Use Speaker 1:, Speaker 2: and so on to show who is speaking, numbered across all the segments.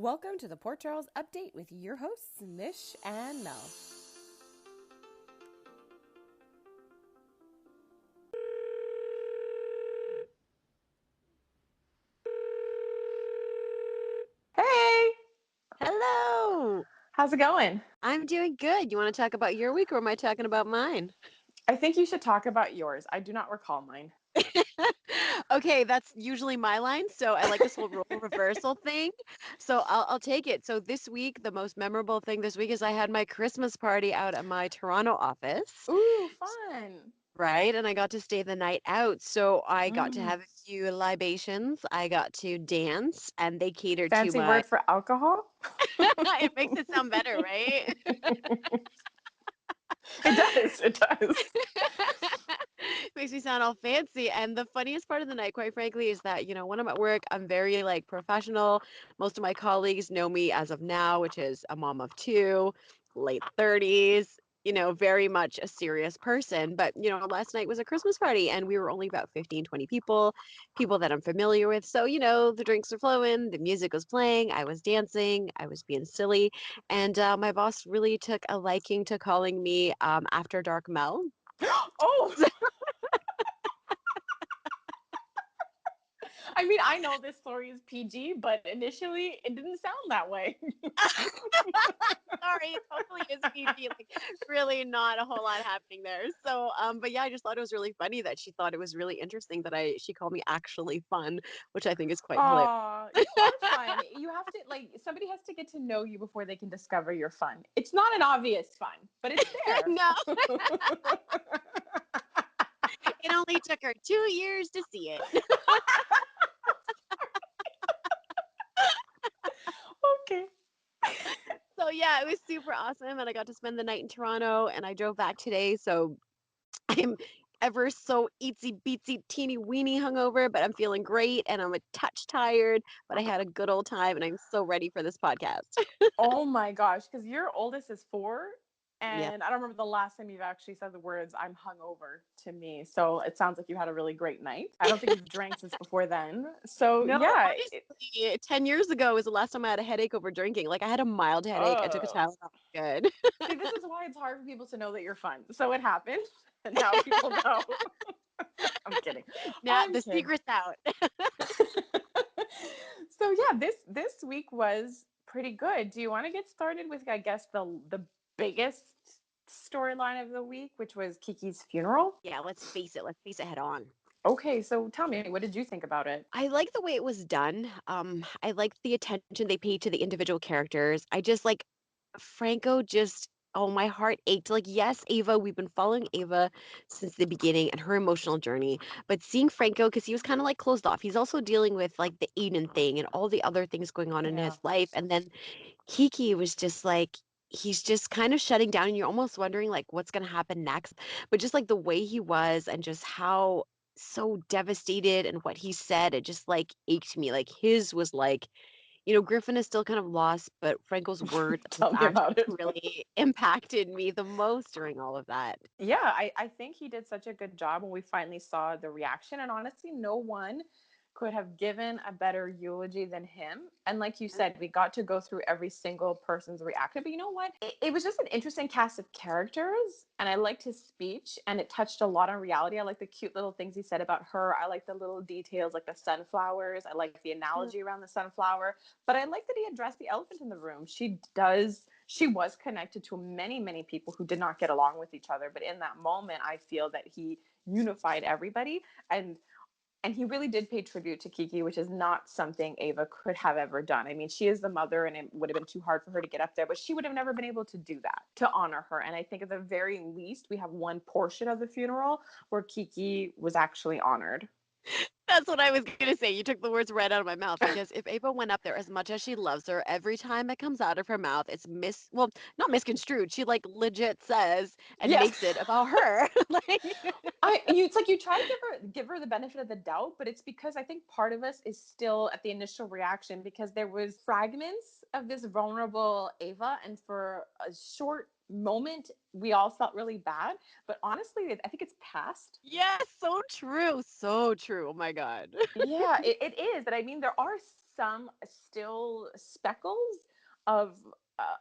Speaker 1: Welcome to the Port Charles Update with your hosts, Mish and Mel.
Speaker 2: Hey,
Speaker 3: Hello.
Speaker 2: how's it going?
Speaker 3: I'm doing good. You want to talk about your week or am I talking about mine?
Speaker 2: I think you should talk about yours. I do not recall mine.
Speaker 3: Okay, that's usually my line. So I like this whole role reversal thing. So I'll take it. So this week, the most memorable thing this week is I had my Christmas party out at my Toronto office,
Speaker 2: Ooh, fun.
Speaker 3: right? And I got to stay the night out. So I got to
Speaker 2: Mm.
Speaker 3: have a few libations. I got to dance, and they catered to
Speaker 2: Fancy
Speaker 3: my.
Speaker 2: word for alcohol?
Speaker 3: It makes it sound better, right?
Speaker 2: It does. It does.
Speaker 3: Makes me sound all fancy. And the funniest part of the night, quite frankly, is that, when I'm at work, I'm very like professional. Most of my colleagues know me as of now, which is a mom of two, late 30s, very much a serious person. But, last night was a Christmas party and we were only about 15, 20 people that I'm familiar with. So, the drinks were flowing, the music was playing, I was dancing, I was being silly. And my boss really took a liking to calling me After Dark Mel.
Speaker 2: Oh, I mean, I know this story is PG, but initially it didn't sound that way.
Speaker 3: Sorry, it totally is PG. Like, really not a whole lot happening there. So, but yeah, I just thought it was really funny that she thought it was really interesting that she called me actually fun, which I think is quite hilarious.
Speaker 2: Aw, you are fun. You have to, somebody has to get to know you before they can discover your fun. It's not an obvious fun, but it's there.
Speaker 3: No, it only took her 2 years to see it.
Speaker 2: Okay.
Speaker 3: So yeah, it was super awesome, and I got to spend the night in Toronto, and I drove back today. So I'm ever so itsy beatsy teeny weeny hungover, but I'm feeling great, and I'm a touch tired, but I had a good old time, and I'm so ready for this podcast.
Speaker 2: Oh my gosh, because your oldest is 4,
Speaker 3: Yep.
Speaker 2: and I don't remember the last time you've actually said the words "I'm hungover" to me. So it sounds like you had a really great night. I don't think you've drank since before then. So
Speaker 3: No,
Speaker 2: yeah,
Speaker 3: honestly, 10 years ago was the last time I had a headache over drinking. Like, I had a mild headache. I took a
Speaker 2: oh,
Speaker 3: Tylenol. Good.
Speaker 2: see, this is why it's hard for people to know that you're fun. So it happened, and now people know. I'm kidding.
Speaker 3: Now
Speaker 2: I'm
Speaker 3: the
Speaker 2: kidding.
Speaker 3: secret's out.
Speaker 2: So yeah, this week was pretty good. Do you want to get started with, I guess, the biggest storyline of the week, which was Kiki's funeral?
Speaker 3: Yeah, let's face it. Let's face it head on.
Speaker 2: Okay, so tell me, what did you think about it?
Speaker 3: I like the way it was done. I like the attention they paid to the individual characters. I just like Franco just oh my heart ached. Like, yes, Ava, we've been following Ava since the beginning and her emotional journey. But seeing Franco, because he was kind of like closed off, he's also dealing with like the Aiden thing and all the other things going on in
Speaker 2: Yeah.
Speaker 3: his life. And then Kiki was just like he's just kind of shutting down and you're almost wondering like what's going to happen next. But just like the way he was and just how so devastated and what he said, it just like ached me. Like his was like, Griffin is still kind of lost, but Franco's words and his
Speaker 2: Tell me
Speaker 3: actions
Speaker 2: about it.
Speaker 3: really impacted me the most during all of that.
Speaker 2: Yeah, I think he did such a good job when we finally saw the reaction. And honestly, no one could have given a better eulogy than him. And like you said, we got to go through every single person's reaction. But you know what? It was just an interesting cast of characters. And I liked his speech, and it touched a lot on reality. I like the cute little things he said about her. I like the little details, like the sunflowers. I like the analogy around the sunflower. But I like that he addressed the elephant in the room. She was connected to many, many people who did not get along with each other. But in that moment, I feel that he unified everybody. And he really did pay tribute to Kiki, which is not something Ava could have ever done. I mean, she is the mother, and it would have been too hard for her to get up there, but she would have never been able to do that, to honor her. And I think at the very least, we have one portion of the funeral where Kiki was actually honored.
Speaker 3: That's what I was gonna say. You took the words right out of my mouth because if Ava went up there, as much as she loves her, every time it comes out of her mouth, it's well, not misconstrued. She like legit says and
Speaker 2: Yes.
Speaker 3: makes it about her. Like,
Speaker 2: It's like you try to give her the benefit of the doubt, but it's because I think part of us is still at the initial reaction because there was fragments of this vulnerable Ava, and for a short moment we all felt really bad. But honestly, I think it's past.
Speaker 3: yes, so true, so true. Oh my God.
Speaker 2: Yeah, it is. But I mean, there are some still speckles of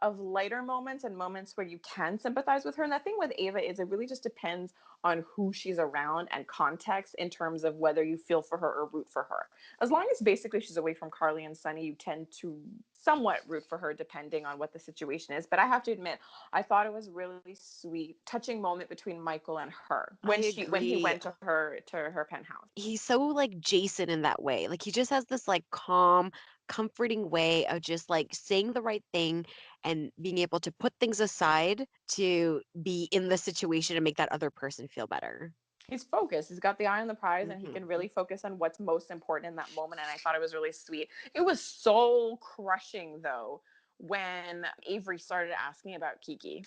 Speaker 2: of lighter moments and moments where you can sympathize with her. And the thing with Ava is it really just depends on who she's around and context in terms of whether you feel for her or root for her. As long as basically she's away from Carly and Sunny, you tend to somewhat root for her depending on what the situation is. But I have to admit, I thought it was really sweet, touching moment between Michael and her
Speaker 3: I
Speaker 2: when he
Speaker 3: agree.
Speaker 2: went to her penthouse.
Speaker 3: He's so like Jason in that way. Like he just has this like calm, comforting way of just like saying the right thing and being able to put things aside to be in the situation and make that other person feel better.
Speaker 2: He's focused. He's got the eye on the prize and he can
Speaker 3: Mhm.
Speaker 2: really focus on what's most important in that moment. And I thought it was really sweet. It was so crushing though when Avery started asking about Kiki.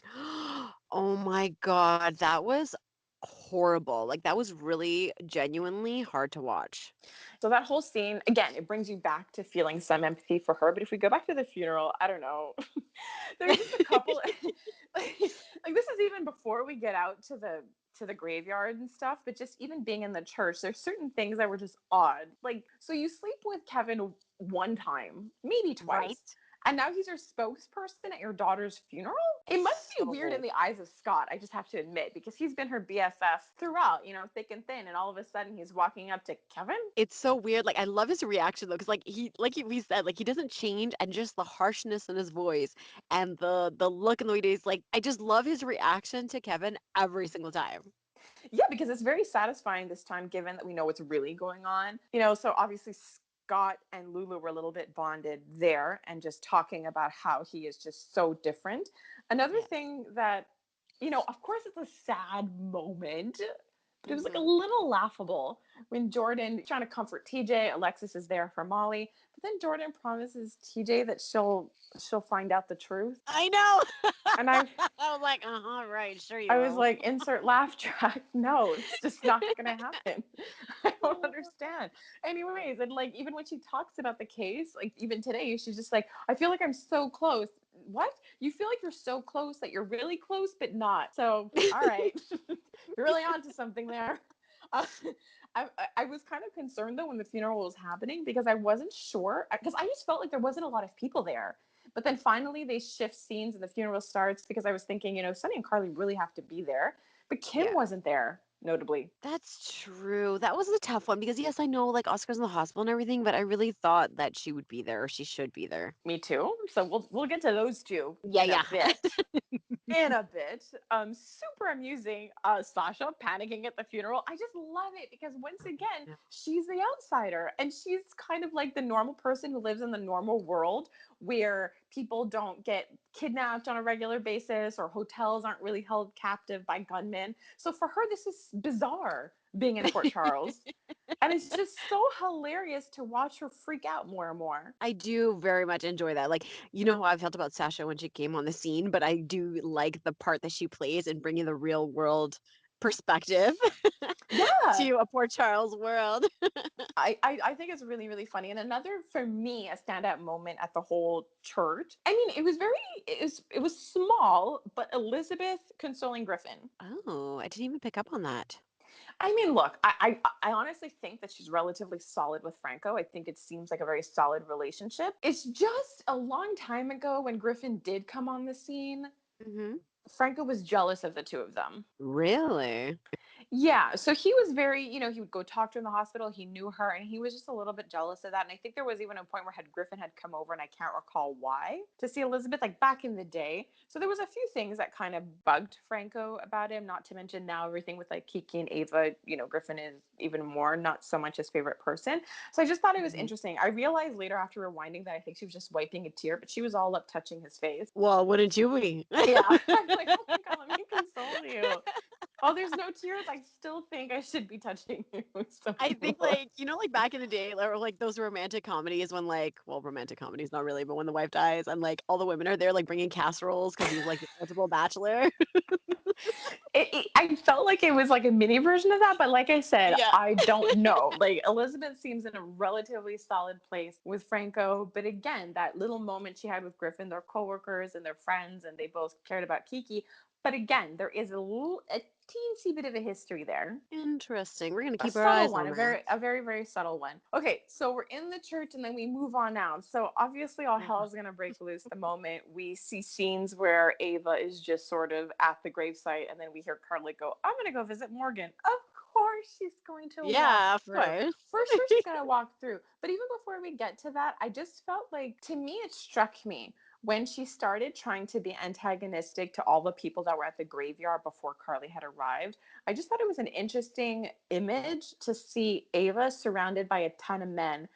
Speaker 3: Oh my God, that was horrible. Like that was really genuinely hard to watch.
Speaker 2: So that whole scene, again, it brings you back to feeling some empathy for her. But if we go back to the funeral, I don't know. There's just a couple like this is even before we get out to the graveyard and stuff, but just even being in the church, there's certain things that were just odd. Like, so you sleep with Kevin one time, maybe
Speaker 3: Right?
Speaker 2: twice, and now he's your spokesperson at your daughter's funeral? It must be weird in
Speaker 3: So
Speaker 2: the eyes of Scott, I just have to admit, because he's been her BFF throughout, thick and thin, and all of a sudden he's walking up to Kevin.
Speaker 3: it's so weird. Like I love his reaction though, because we said, like he doesn't change, and just the harshness in his voice and the look and the way he's like, I just love his reaction to Kevin every single time.
Speaker 2: Yeah, because it's very satisfying this time, given that we know what's really going on. So obviously Scott and Lulu were a little bit bonded there and just talking about how he is just so different. Another
Speaker 3: Yes.
Speaker 2: thing that, of course, it's a sad moment, but it was like a
Speaker 3: Hmm.
Speaker 2: little laughable when Jordan trying to comfort TJ. Alexis is there for Molly, but then Jordan promises TJ that she'll find out the truth.
Speaker 3: I know.
Speaker 2: And I
Speaker 3: I was like, uh-huh, right, sure you
Speaker 2: I was
Speaker 3: will.
Speaker 2: like, insert laugh track. No, it's just not going to happen. I don't understand. Anyways, and like, even when she talks about the case, like, even today, she's just like, I feel like I'm so close. What? You feel like you're so close that you're really close, but not. So, all right. You're really onto something there. Uh, I was kind of concerned though when the funeral was happening because I wasn't sure because I just felt like there wasn't a lot of people there. But then finally they shift scenes and the funeral starts because I was thinking, Sonny and Carly really have to be there. But Kim
Speaker 3: Yeah.
Speaker 2: wasn't there, notably.
Speaker 3: That's true. That was a tough one because yes, I know like Oscar's in the hospital and everything, but I really thought that she would be there or she should be there.
Speaker 2: Me too. So we'll get to those two
Speaker 3: Yeah,
Speaker 2: in a
Speaker 3: yeah.
Speaker 2: bit. In a bit. Super amusing. Sasha panicking at the funeral. I just love it because once again,
Speaker 3: Yeah.
Speaker 2: she's the outsider and she's kind of like the normal person who lives in the normal world where people don't get kidnapped on a regular basis or hotels aren't really held captive by gunmen. So for her, this is bizarre being in Port Charles. And it's just so hilarious to watch her freak out more and more.
Speaker 3: I do very much enjoy that. Like, you know how I felt about Sasha when she came on the scene, but I do like the part that she plays in bringing the real world perspective
Speaker 2: Yeah,
Speaker 3: to a poor Charles world.
Speaker 2: I think it's really, really funny. And another, for me, a standout moment at the whole church. I mean, it was small, but Elizabeth consoling Griffin.
Speaker 3: Oh, I didn't even pick up on that.
Speaker 2: I mean, look, I honestly think that she's relatively solid with Franco. I think it seems like a very solid relationship. It's just a long time ago when Griffin did come on the scene,
Speaker 3: Hmm.
Speaker 2: Franco was jealous of the two of them.
Speaker 3: Really?
Speaker 2: Yeah, so he was very, he would go talk to her in the hospital. He knew her, and he was just a little bit jealous of that. And I think there was even a point where had Griffin had come over, and I can't recall why, to see Elizabeth, like back in the day. So there was a few things that kind of bugged Franco about him. Not to mention now everything with like Kiki and Ava. Griffin is even more not so much his favorite person. So I just thought it was
Speaker 3: Mhm.
Speaker 2: interesting. I realized later after rewinding that I think she was just wiping a tear, but she was all up touching his face.
Speaker 3: Well, wouldn't you be?
Speaker 2: Yeah, I'm like, oh my god, let me console you. Oh, there's no tears. I still think I should be touching you. So
Speaker 3: I think
Speaker 2: cute.
Speaker 3: like like back in the day, or like those romantic comedies when like, well, romantic comedies not really, but when the wife dies and like all the women are there like bringing casseroles because he's like the multiple bachelor.
Speaker 2: I felt like it was like a mini version of that, but like I said,
Speaker 3: Yeah.
Speaker 2: I don't know. Like Elizabeth seems in a relatively solid place with Franco, but again, that little moment she had with Griffin, they're coworkers and they're friends, and they both cared about Kiki. But again, there is a teensy bit of a history there.
Speaker 3: Interesting. We're gonna
Speaker 2: A
Speaker 3: keep our
Speaker 2: subtle
Speaker 3: eyes
Speaker 2: one,
Speaker 3: on that.
Speaker 2: a very, very subtle one. Okay, so we're in the church and then we move on out. So obviously, all hell
Speaker 3: Oh,
Speaker 2: is gonna break loose the moment we see scenes where Ava is just sort of at the gravesite, and then we hear Carly go, "I'm gonna go visit Morgan." Of course, she's going to walk
Speaker 3: yeah, of
Speaker 2: through.
Speaker 3: course.
Speaker 2: For sure, she's gonna walk through. But even before we get to that, I just felt like, to me, it struck me when she started trying to be antagonistic to all the people that were at the graveyard before Carly had arrived. I just thought it was an interesting image to see Ava surrounded by a ton of men.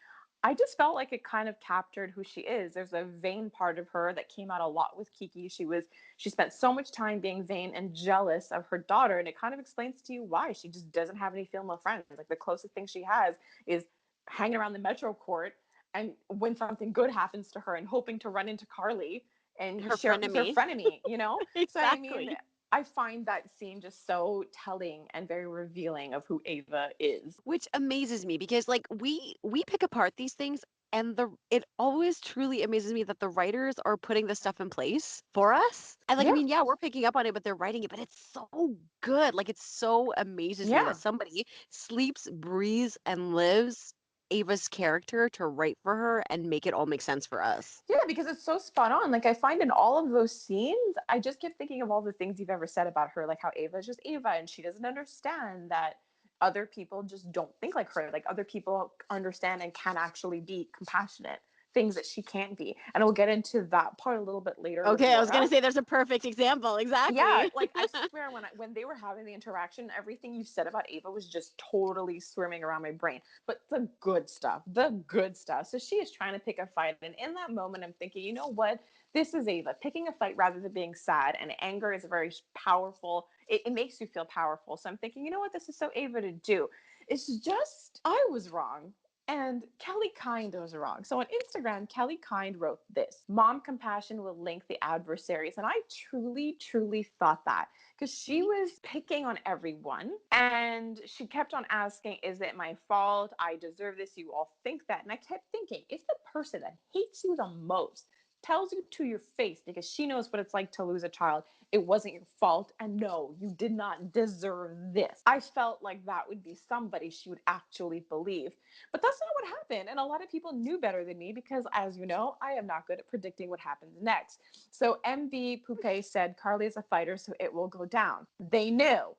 Speaker 2: I just felt like it kind of captured who she is. There's a vain part of her that came out a lot with Kiki. She spent so much time being vain and jealous of her daughter, and it kind of explains to you why she just doesn't have any female friends. Like the closest thing she has is hanging around the Metro Court, and when something good happens to her, and hoping to run into Carly and
Speaker 3: Her
Speaker 2: share it with her
Speaker 3: frenemy.
Speaker 2: frenemy, you know? So I mean,
Speaker 3: Exactly.
Speaker 2: I find that scene just so telling and very revealing of who Ava is.
Speaker 3: Which amazes me because like we pick apart these things and the it always truly amazes me that the writers are putting this stuff in place for us. And like I
Speaker 2: Yeah.
Speaker 3: mean, yeah, we're picking up on it, but they're writing it, but it's so good. Like it so amazes me that
Speaker 2: Yeah.
Speaker 3: somebody sleeps, breathes, and lives Ava's character to write for her and make it all make sense for us.
Speaker 2: Yeah, because it's so spot on. Like I find in all of those scenes, I just kept thinking of all the things you've ever said about her, like how Ava is just Ava and she doesn't understand that other people just don't think like her. Like other people understand and can actually be compassionate, things that she can't be. And we'll get into that part a little bit later with
Speaker 3: Okay, I was
Speaker 2: Laura.
Speaker 3: gonna say there's a perfect example.
Speaker 2: Yeah,
Speaker 3: Exactly.
Speaker 2: like I swear when they were having the interaction, everything you said about Ava was just totally swimming around my brain. But the good stuff, the good stuff. So she is trying to pick a fight, and in that moment, I'm thinking, you know what? This is Ava picking a fight rather than being sad. And anger is very powerful. It makes you feel powerful. So I'm thinking, you know what? This is so Ava to do. It's just I was wrong. And Kelly Kind was wrong. So on Instagram, Kelly Kind wrote this: Mom compassion will link the adversaries. And I truly, truly thought that because she was picking on everyone and she kept on asking, is it my fault? I deserve this. You all think that. And I kept thinking, if the person that hates you the most tells you to your face because she knows what it's like to lose a child, it wasn't your fault, and no, you did not deserve this. I felt like that would be somebody she would actually believe. But that's not what happened. And a lot of people knew better than me because, as you know, I am not good at predicting what happens next. So MB Poupe said, Carly is a fighter, so it will go down. They knew.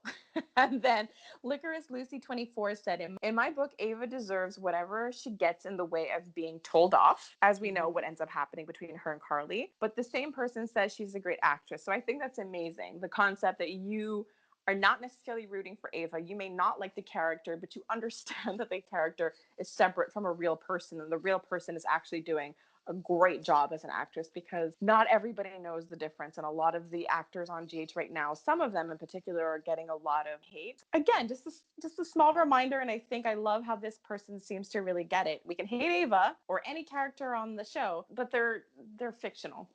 Speaker 2: And then Licorice Lucy 24 said, in my book, Ava deserves whatever she gets in the way of being told off, as we know
Speaker 3: Mhm.
Speaker 2: what ends up happening between her and Carly. But the same person says she's a great actress. So I think that's amazing. The concept that you are not necessarily rooting for Ava. You may not like the character, but you understand that the character is separate from a real person, and the real person is actually doing a great job as an actress, because not everybody knows the difference. And a lot of the actors on GH right now, some of them in particular, are getting a lot of hate. Again, just a small reminder, and I think I love how this person seems to really get it. We can hate Ava or any character on the show, but they're fictional.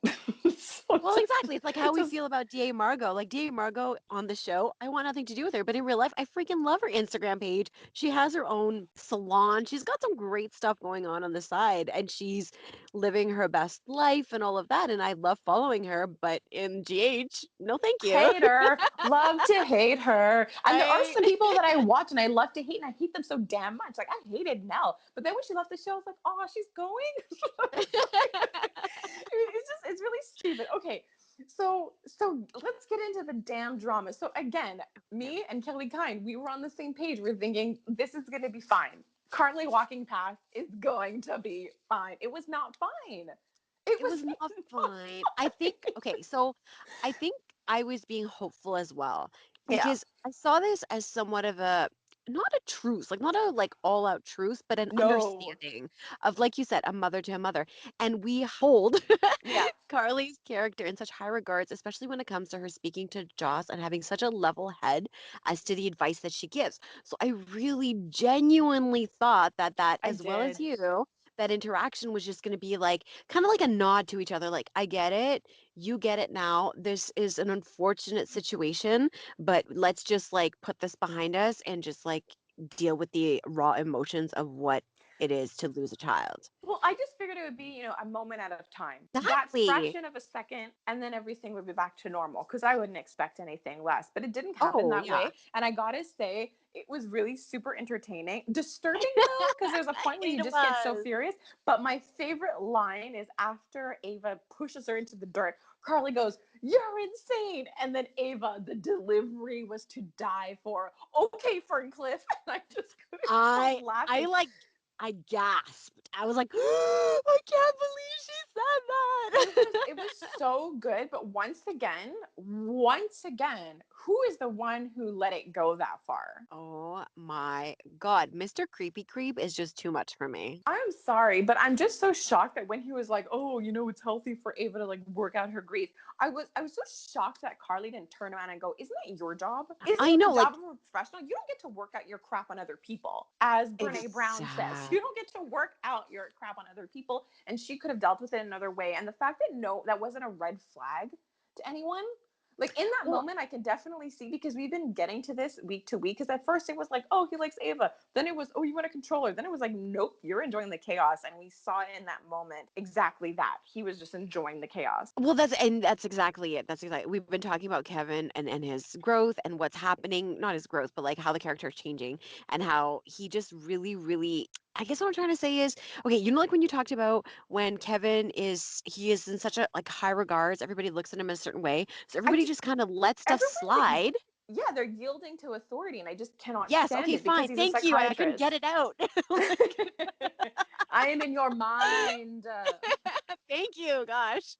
Speaker 2: So
Speaker 3: Well, exactly. It's like how we
Speaker 2: just
Speaker 3: feel about DA Margot. Like DA Margot on the show, I want nothing to do with her. But in real life, I freaking love her Instagram page. She has her own salon. She's got some great stuff going on the side, and she's living her best life and all of that. And I love following her. But in GH, no, thank you.
Speaker 2: hater, love to hate her. And there are
Speaker 3: Right?
Speaker 2: some people that I watch and I love to hate, and I hate them so damn much. Like I hated Nell, but then when she left the show, I was like, oh, she's going. It's really stupid. Okay, so let's get into the damn drama. So again,
Speaker 3: Yeah.
Speaker 2: me and Kelly Kind, we were on the same page. We're thinking this is gonna be fine. Carly walking past is going to be fine. It was not fine. It
Speaker 3: It
Speaker 2: was
Speaker 3: was not
Speaker 2: not
Speaker 3: fine. I think,
Speaker 2: fine.
Speaker 3: okay, so I think I was being hopeful as well
Speaker 2: Yeah.
Speaker 3: because I saw this as somewhat of a not a truce, like not a like all out truce, but an
Speaker 2: No.
Speaker 3: understanding of, like you said, a mother to a mother. And we hold
Speaker 2: Yeah.
Speaker 3: Carly's character in such high regards, especially when it comes to her speaking to Joss and having such a level head as to the advice that she gives. So I really genuinely thought that
Speaker 2: I
Speaker 3: as well as
Speaker 2: did.
Speaker 3: you, that interaction was just going to be like kind of like a nod to each other. Like, I get it. You get it now. This is an unfortunate situation, but let's just like put this behind us and just like deal with the raw emotions of what it is to lose a child.
Speaker 2: Well, I just figured it would be, a moment at a time. That
Speaker 3: Exactly.
Speaker 2: fraction of a second, and then everything would be back to normal because I wouldn't expect anything less. But it didn't happen
Speaker 3: Oh,
Speaker 2: that
Speaker 3: yeah.
Speaker 2: way. And I got to say, it was really super entertaining. Disturbing, though, because there's a point where you
Speaker 3: It
Speaker 2: just get so
Speaker 3: was.
Speaker 2: furious. But my favorite line is after Ava pushes her into the dirt, Carly goes, "You're insane." And then Ava, the delivery was to die for. Okay, Ferncliff. And I just couldn't stop
Speaker 3: I I
Speaker 2: laughing.
Speaker 3: like I gasped. I was like, I can't believe she said
Speaker 2: It was so good, but once again, who is the one who let it go that far?
Speaker 3: Oh my God. Mr. Creepy Creep is just too much for me.
Speaker 2: I'm sorry, but I'm just so shocked that when he was like, "Oh, it's healthy for Ava to like work out her grief." I was so shocked that Carly didn't turn around and go, "Isn't that your job? Isn't
Speaker 3: I
Speaker 2: it
Speaker 3: know,
Speaker 2: the
Speaker 3: like,
Speaker 2: job of a professional? You don't get to work out your crap on other people." As Brene Brown says,
Speaker 3: exact.
Speaker 2: you don't get to work out your crap on other people, and she could have dealt with it another way. And the fact that no, that wasn't a red flag to anyone. Like in that
Speaker 3: Well,
Speaker 2: moment, I can definitely see because we've been getting to this week to week. Because at first it was like, oh, he likes Ava. Then it was, oh, you want a controller. Then it was like, nope, you're enjoying the chaos. And we saw in that moment exactly that. He was just enjoying the chaos.
Speaker 3: well, that's exactly it. That's exactly we've been talking about Kevin and his growth and what's happening, not his growth, but like how the character is changing and how he just really, really I guess what I'm trying to say is, okay, like when you talked about when Kevin he is in such a like high regards, everybody looks at him a certain way. So
Speaker 2: I
Speaker 3: everybody
Speaker 2: just,
Speaker 3: just kind of lets stuff
Speaker 2: everyone's,
Speaker 3: slide.
Speaker 2: yeah, they're yielding to authority. And I just cannot
Speaker 3: Yes,
Speaker 2: stand
Speaker 3: okay,
Speaker 2: it because
Speaker 3: fine.
Speaker 2: he's a
Speaker 3: Thank you. I couldn't get
Speaker 2: psychiatrist.
Speaker 3: it out.
Speaker 2: I am in your mind.
Speaker 3: Thank you, gosh.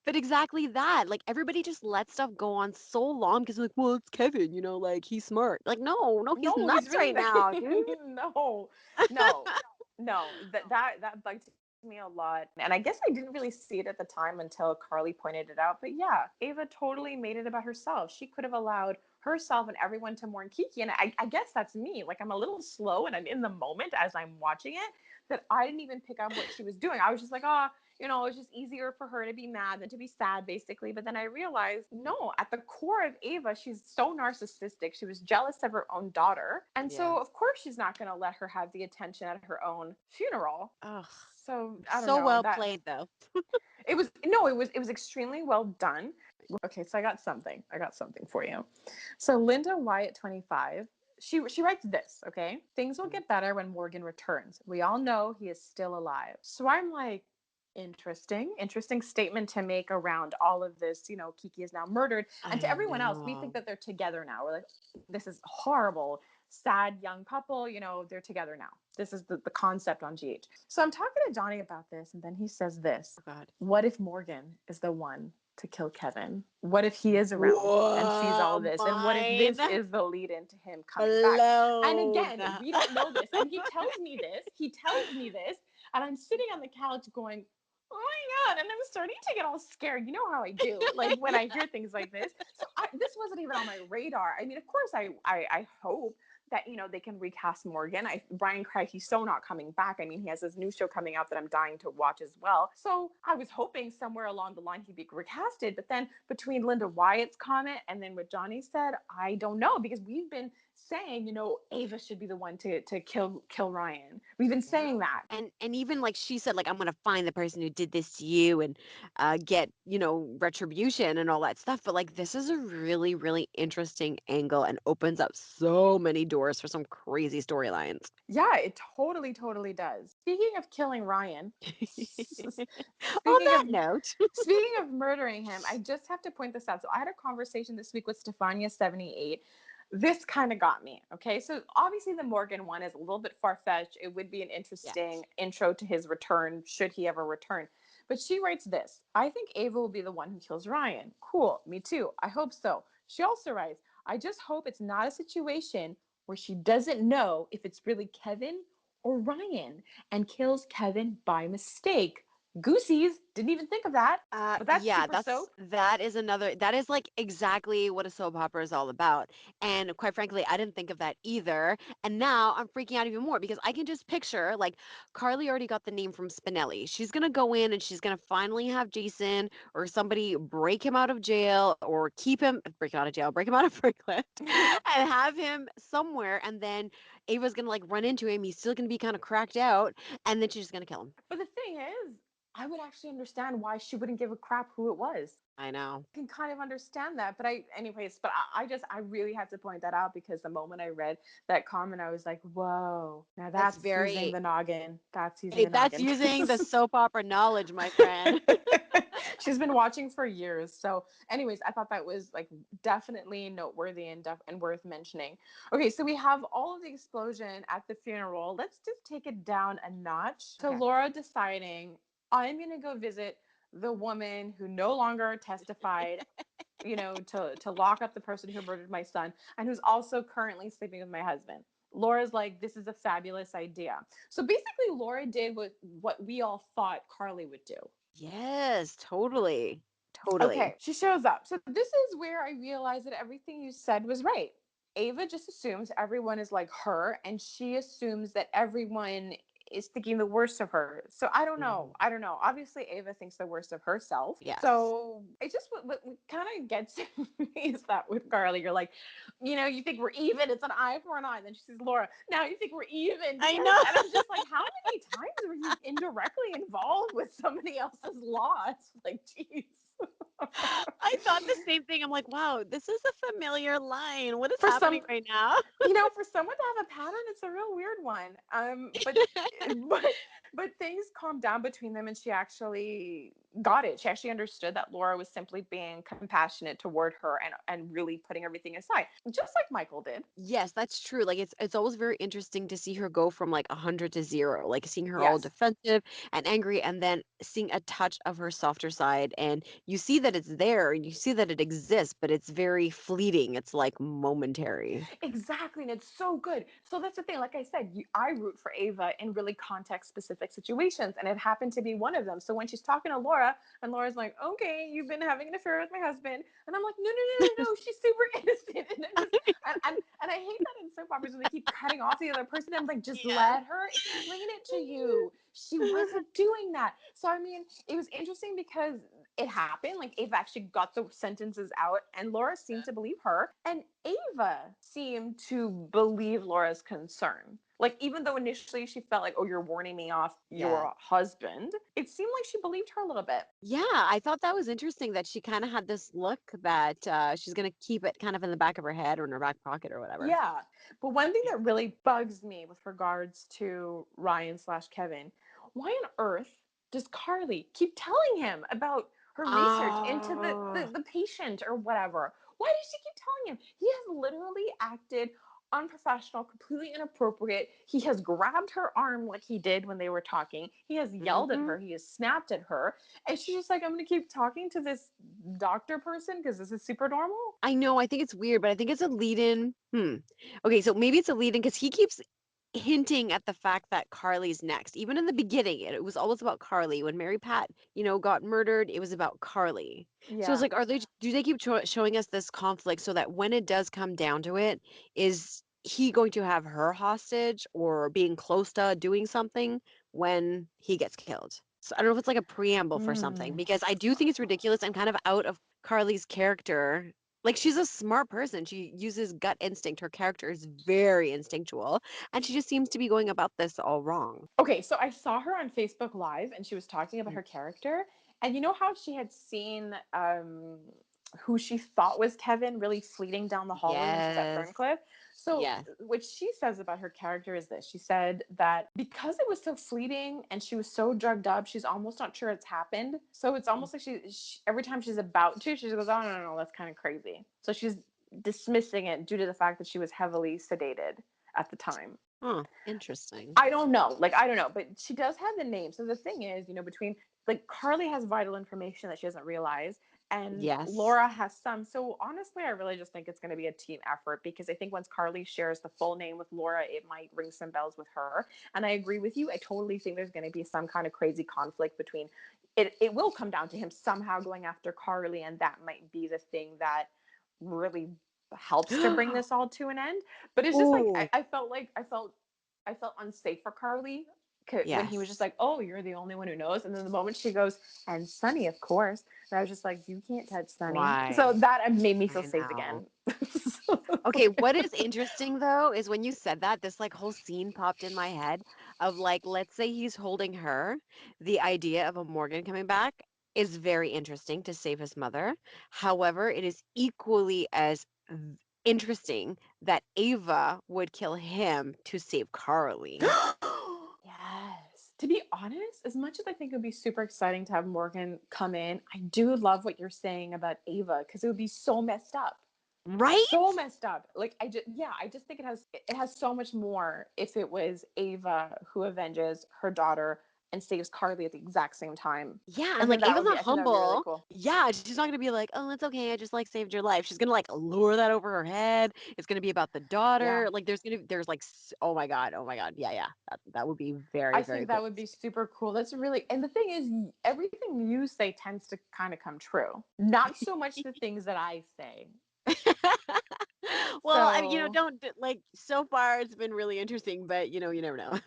Speaker 3: But exactly that. Like everybody just lets stuff go on so long because like, well, it's Kevin, like he's smart. Like, no, no, he's
Speaker 2: No, he's
Speaker 3: nuts
Speaker 2: really
Speaker 3: right now,
Speaker 2: not.
Speaker 3: dude.
Speaker 2: No, no, no. That bugged me a lot, and I guess I didn't really see it at the time until Carly pointed it out. But yeah, Ava totally made it about herself. She could have allowed herself and everyone to mourn Kiki, and I guess that's me. Like I'm a little slow, and I'm in the moment as I'm watching it. That I didn't even pick up what she was doing. I was just like, oh, it's just easier for her to be mad than to be sad, basically. But then I realized, no, at the core of Ava, she's so narcissistic. She was jealous of her own daughter. And so,
Speaker 3: Yes.
Speaker 2: of course, she's not going to let her have the attention at her own funeral.
Speaker 3: Ugh.
Speaker 2: So I don't
Speaker 3: So
Speaker 2: know
Speaker 3: well
Speaker 2: that
Speaker 3: played though.
Speaker 2: it was extremely well done. Okay, so I got something for you. So Linda Wyatt 25, she writes this, okay? Things will
Speaker 3: Mhm.
Speaker 2: get better when Morgan returns. We all know he is still alive. So I'm like, interesting statement to make around all of this. Kiki is now murdered, and to
Speaker 3: I
Speaker 2: everyone else, we think
Speaker 3: know.
Speaker 2: that they're together now. We're like, this is horrible, sad young couple. They're together now. This is the concept on GH. So I'm talking to Johnny about this, and then he says this:
Speaker 3: Oh God.
Speaker 2: what if Morgan is the one to kill Kevin? What if he is around and sees all
Speaker 3: Whoa,
Speaker 2: of this? And what if
Speaker 3: mind
Speaker 2: this is the lead into him coming back? And
Speaker 3: blown.
Speaker 2: again, we don't know this. And he tells me this. And I'm sitting on the couch going, oh my God. And I'm starting to get all scared. You know how I do, like when I hear things like this. So this wasn't even on my radar. I mean, of course, I hope that they can recast Morgan. Brian Craig, he's so not coming back. I mean, he has this new show coming out that I'm dying to watch as well. So I was hoping somewhere along the line he'd be recasted. But then between Linda Wyatt's comment and then what Johnny said, I don't know, because we've been saying, Ava should be the one to kill Ryan. We've been
Speaker 3: Yeah.
Speaker 2: saying that.
Speaker 3: And even like she said, like I'm gonna find the person who did this to you and get retribution and all that stuff. But like this is a really really interesting angle and opens up so many doors for some crazy storylines.
Speaker 2: Yeah, it totally, totally does. Speaking of killing Ryan,
Speaker 3: On
Speaker 2: speaking
Speaker 3: that
Speaker 2: of
Speaker 3: note,
Speaker 2: speaking of murdering him, I just have to point this out. So I had a conversation this week with Stefania78. This kind of got me. Okay. So obviously the Morgan one is a little bit far-fetched. It would be an interesting
Speaker 3: yes,
Speaker 2: intro to his return, should he ever return. But she writes this: I think Ava will be the one who kills Ryan. Cool. Me too. I hope so. She also writes, I just hope it's not a situation where she doesn't know if it's really Kevin or Ryan and kills Kevin by mistake. Goosies, didn't even think of that. But that's
Speaker 3: Yeah,
Speaker 2: super soap.
Speaker 3: that is like exactly what a soap opera is all about. And quite frankly, I didn't think of that either. And now I'm freaking out even more because I can just picture like Carly already got the name from Spinelli. She's gonna go in and she's gonna finally have Jason or somebody break him out of jail or break him out of jail, break him out of Brickland and have him somewhere. And then Ava's gonna like run into him. He's still gonna be kind of cracked out, and then she's just gonna kill him.
Speaker 2: But the thing is, I would actually understand why she wouldn't give a crap who it was.
Speaker 3: I know.
Speaker 2: Can kind of understand that. But anyways, but I really had to point that out because the moment I read that comment, I was like, whoa, now
Speaker 3: That's
Speaker 2: that's using
Speaker 3: very
Speaker 2: the noggin. That's using
Speaker 3: Hey,
Speaker 2: the
Speaker 3: that's
Speaker 2: noggin.
Speaker 3: using the soap opera knowledge, my friend.
Speaker 2: She's been watching for years. So, anyways, I thought that was like definitely noteworthy and worth mentioning. Okay, so we have all of the explosion at the funeral. Let's just take it down a notch to
Speaker 3: Okay.
Speaker 2: Laura deciding I'm going to go visit the woman who no longer testified, to lock up the person who murdered my son and who's also currently sleeping with my husband. Laura's like, this is a fabulous idea. So basically, Laura did what we all thought Carly would do.
Speaker 3: Yes, totally. Totally.
Speaker 2: Okay, she shows up. So this is where I realized that everything you said was right. Ava just assumes everyone is like her, and she assumes that everyone is thinking the worst of her. So I don't know.
Speaker 3: Mhm.
Speaker 2: I don't know. Obviously, Ava thinks the worst of herself.
Speaker 3: Yes.
Speaker 2: So it just what kind of gets me is that with Carly, you're like, you think we're even. It's an eye for an eye. And then she says, Laura, now you think we're even
Speaker 3: I
Speaker 2: because,
Speaker 3: know.
Speaker 2: and I'm just like, how many times were you indirectly involved with somebody else's loss? Like, geez.
Speaker 3: I thought the same thing. I'm like, wow, this is a familiar line. What is
Speaker 2: For
Speaker 3: happening
Speaker 2: some,
Speaker 3: right now?
Speaker 2: for someone to have a pattern, it's a real weird one. But but things calmed down between them, and she actually got it. She actually understood that Laura was simply being compassionate toward her and really putting everything aside, just like Michael did.
Speaker 3: Yes, that's true. Like it's always very interesting to see her go from like 100 to 0, like seeing her all
Speaker 2: Yes.
Speaker 3: defensive and angry, and then seeing a touch of her softer side. And you see that it's there, and you see that it exists, but it's very fleeting. It's like momentary.
Speaker 2: Exactly, and it's so good. So that's the thing. Like I said, I root for Ava in really context-specific situations, and it happened to be one of them. So when she's talking to Laura, and Laura's like, "Okay, you've been having an affair with my husband," and I'm like, "No, no, no, no, no, she's super innocent." And I'm just, and I hate that in soap operas when they keep cutting off the other person. I'm like, just
Speaker 3: Yes.
Speaker 2: let her explain it to you. She wasn't doing that. So I mean, it was interesting because it happened. Like Ava actually got the sentences out, and Laura seemed to believe her, and Ava seemed to believe Laura's concern. Like even though initially she felt like, "Oh, you're warning me off
Speaker 3: Yeah.
Speaker 2: your husband," it seemed like she believed her a little bit.
Speaker 3: Yeah, I thought that was interesting that she kind of had this look that she's going to keep it kind of in the back of her head or in her back pocket or whatever.
Speaker 2: Yeah, but one thing that really bugs me with regards to Ryan slash Kevin, why on earth does Carly keep telling him about her research into the,
Speaker 3: Oh.
Speaker 2: the, the patient or whatever? Why does she keep telling him? He has literally acted unprofessional, completely inappropriate. He has grabbed her arm like he did when they were talking. He has yelled at
Speaker 3: Hmm.
Speaker 2: her. He has snapped at her. And she's just like, I'm going to keep talking to this doctor person because this is super normal.
Speaker 3: I know, I think it's weird, but I think it's a lead in. Okay, so maybe it's a lead in because he keeps hinting at the fact that Carly's next. Even in the beginning, it was always about Carly. When Mary Pat, got murdered, it was about Carly. So it's
Speaker 2: Yeah.
Speaker 3: like, do they keep showing us this conflict so that when it does come down to it, is he going to have her hostage or being close to doing something when he gets killed? So I don't know if it's like a preamble for something
Speaker 2: Mm.
Speaker 3: because I do think it's ridiculous and kind of out of Carly's character. Like she's a smart person. She uses gut instinct. Her character is very instinctual and she just seems to be going about this all wrong.
Speaker 2: Okay, so I saw her on Facebook Live and she was talking about
Speaker 3: Mm.
Speaker 2: her character. And you know how she had seen who she thought was Kevin really fleeting down the hallway when she's at
Speaker 3: Yes.
Speaker 2: Ferncliff? So,
Speaker 3: Yes.
Speaker 2: what she says about her character is this. She said that because it was so fleeting and she was so drugged up, she's almost not sure it's happened. So, it's almost like she every time she's about to, she just goes, "Oh, no, no, no, that's kind of crazy." So, she's dismissing it due to the fact that she was heavily sedated at the time.
Speaker 3: Huh. Interesting.
Speaker 2: I don't know. Like, I don't know. But she does have the name. So the thing is, between like Carly has vital information that she doesn't realize. and
Speaker 3: Yes.
Speaker 2: Laura has some. So honestly, I really just think it's going to be a team effort, because I think once Carly shares the full name with Laura, it might ring some bells with her. And I agree with you. I totally think there's going to be some kind of crazy conflict between it. It will come down to him somehow going after Carly, and that might be the thing that really helps to bring this all to an end. But it's just like
Speaker 3: Ooh,
Speaker 2: I felt like I felt unsafe for Carly when he was just
Speaker 3: yes.
Speaker 2: like, "Oh, you're the only one who knows," and then the moment she goes, "And Sunny, of course," and I was just like, "You can't touch Sunny." So
Speaker 3: Why?
Speaker 2: that made me feel
Speaker 3: I
Speaker 2: safe
Speaker 3: know.
Speaker 2: again.
Speaker 3: Okay, what is interesting though is when you said that, this like whole scene popped in my head of like, let's say he's holding her. The idea of a Morgan coming back is very interesting to save his mother. However, it is equally as interesting that Ava would kill him to save Carly.
Speaker 2: Yes. To be honest, as much as I think it would be super exciting to have Morgan come in, I do love what you're saying about Ava, because it would be so messed up. So
Speaker 3: Right?
Speaker 2: messed up. Like I just think it has so much more if it was Ava who avenges her daughter and saves Carly at the exact same time.
Speaker 3: Yeah,
Speaker 2: I
Speaker 3: and
Speaker 2: think
Speaker 3: like
Speaker 2: that
Speaker 3: Ava's
Speaker 2: would be
Speaker 3: not
Speaker 2: I think that would be really
Speaker 3: humble.
Speaker 2: cool.
Speaker 3: Yeah, she's not gonna be like, oh, it's okay, I just like saved your life. She's gonna like lure that over her head. It's gonna be about the
Speaker 2: Yeah.
Speaker 3: daughter. Like there's like oh my God, yeah, yeah. That would be very,
Speaker 2: I
Speaker 3: very
Speaker 2: think that
Speaker 3: cool.
Speaker 2: would be super cool. That's really, and the thing is, everything you say tends to kind of come true. Not so much the things that I say.
Speaker 3: Well, I mean,
Speaker 2: So
Speaker 3: like so far it's been really interesting, but you never know.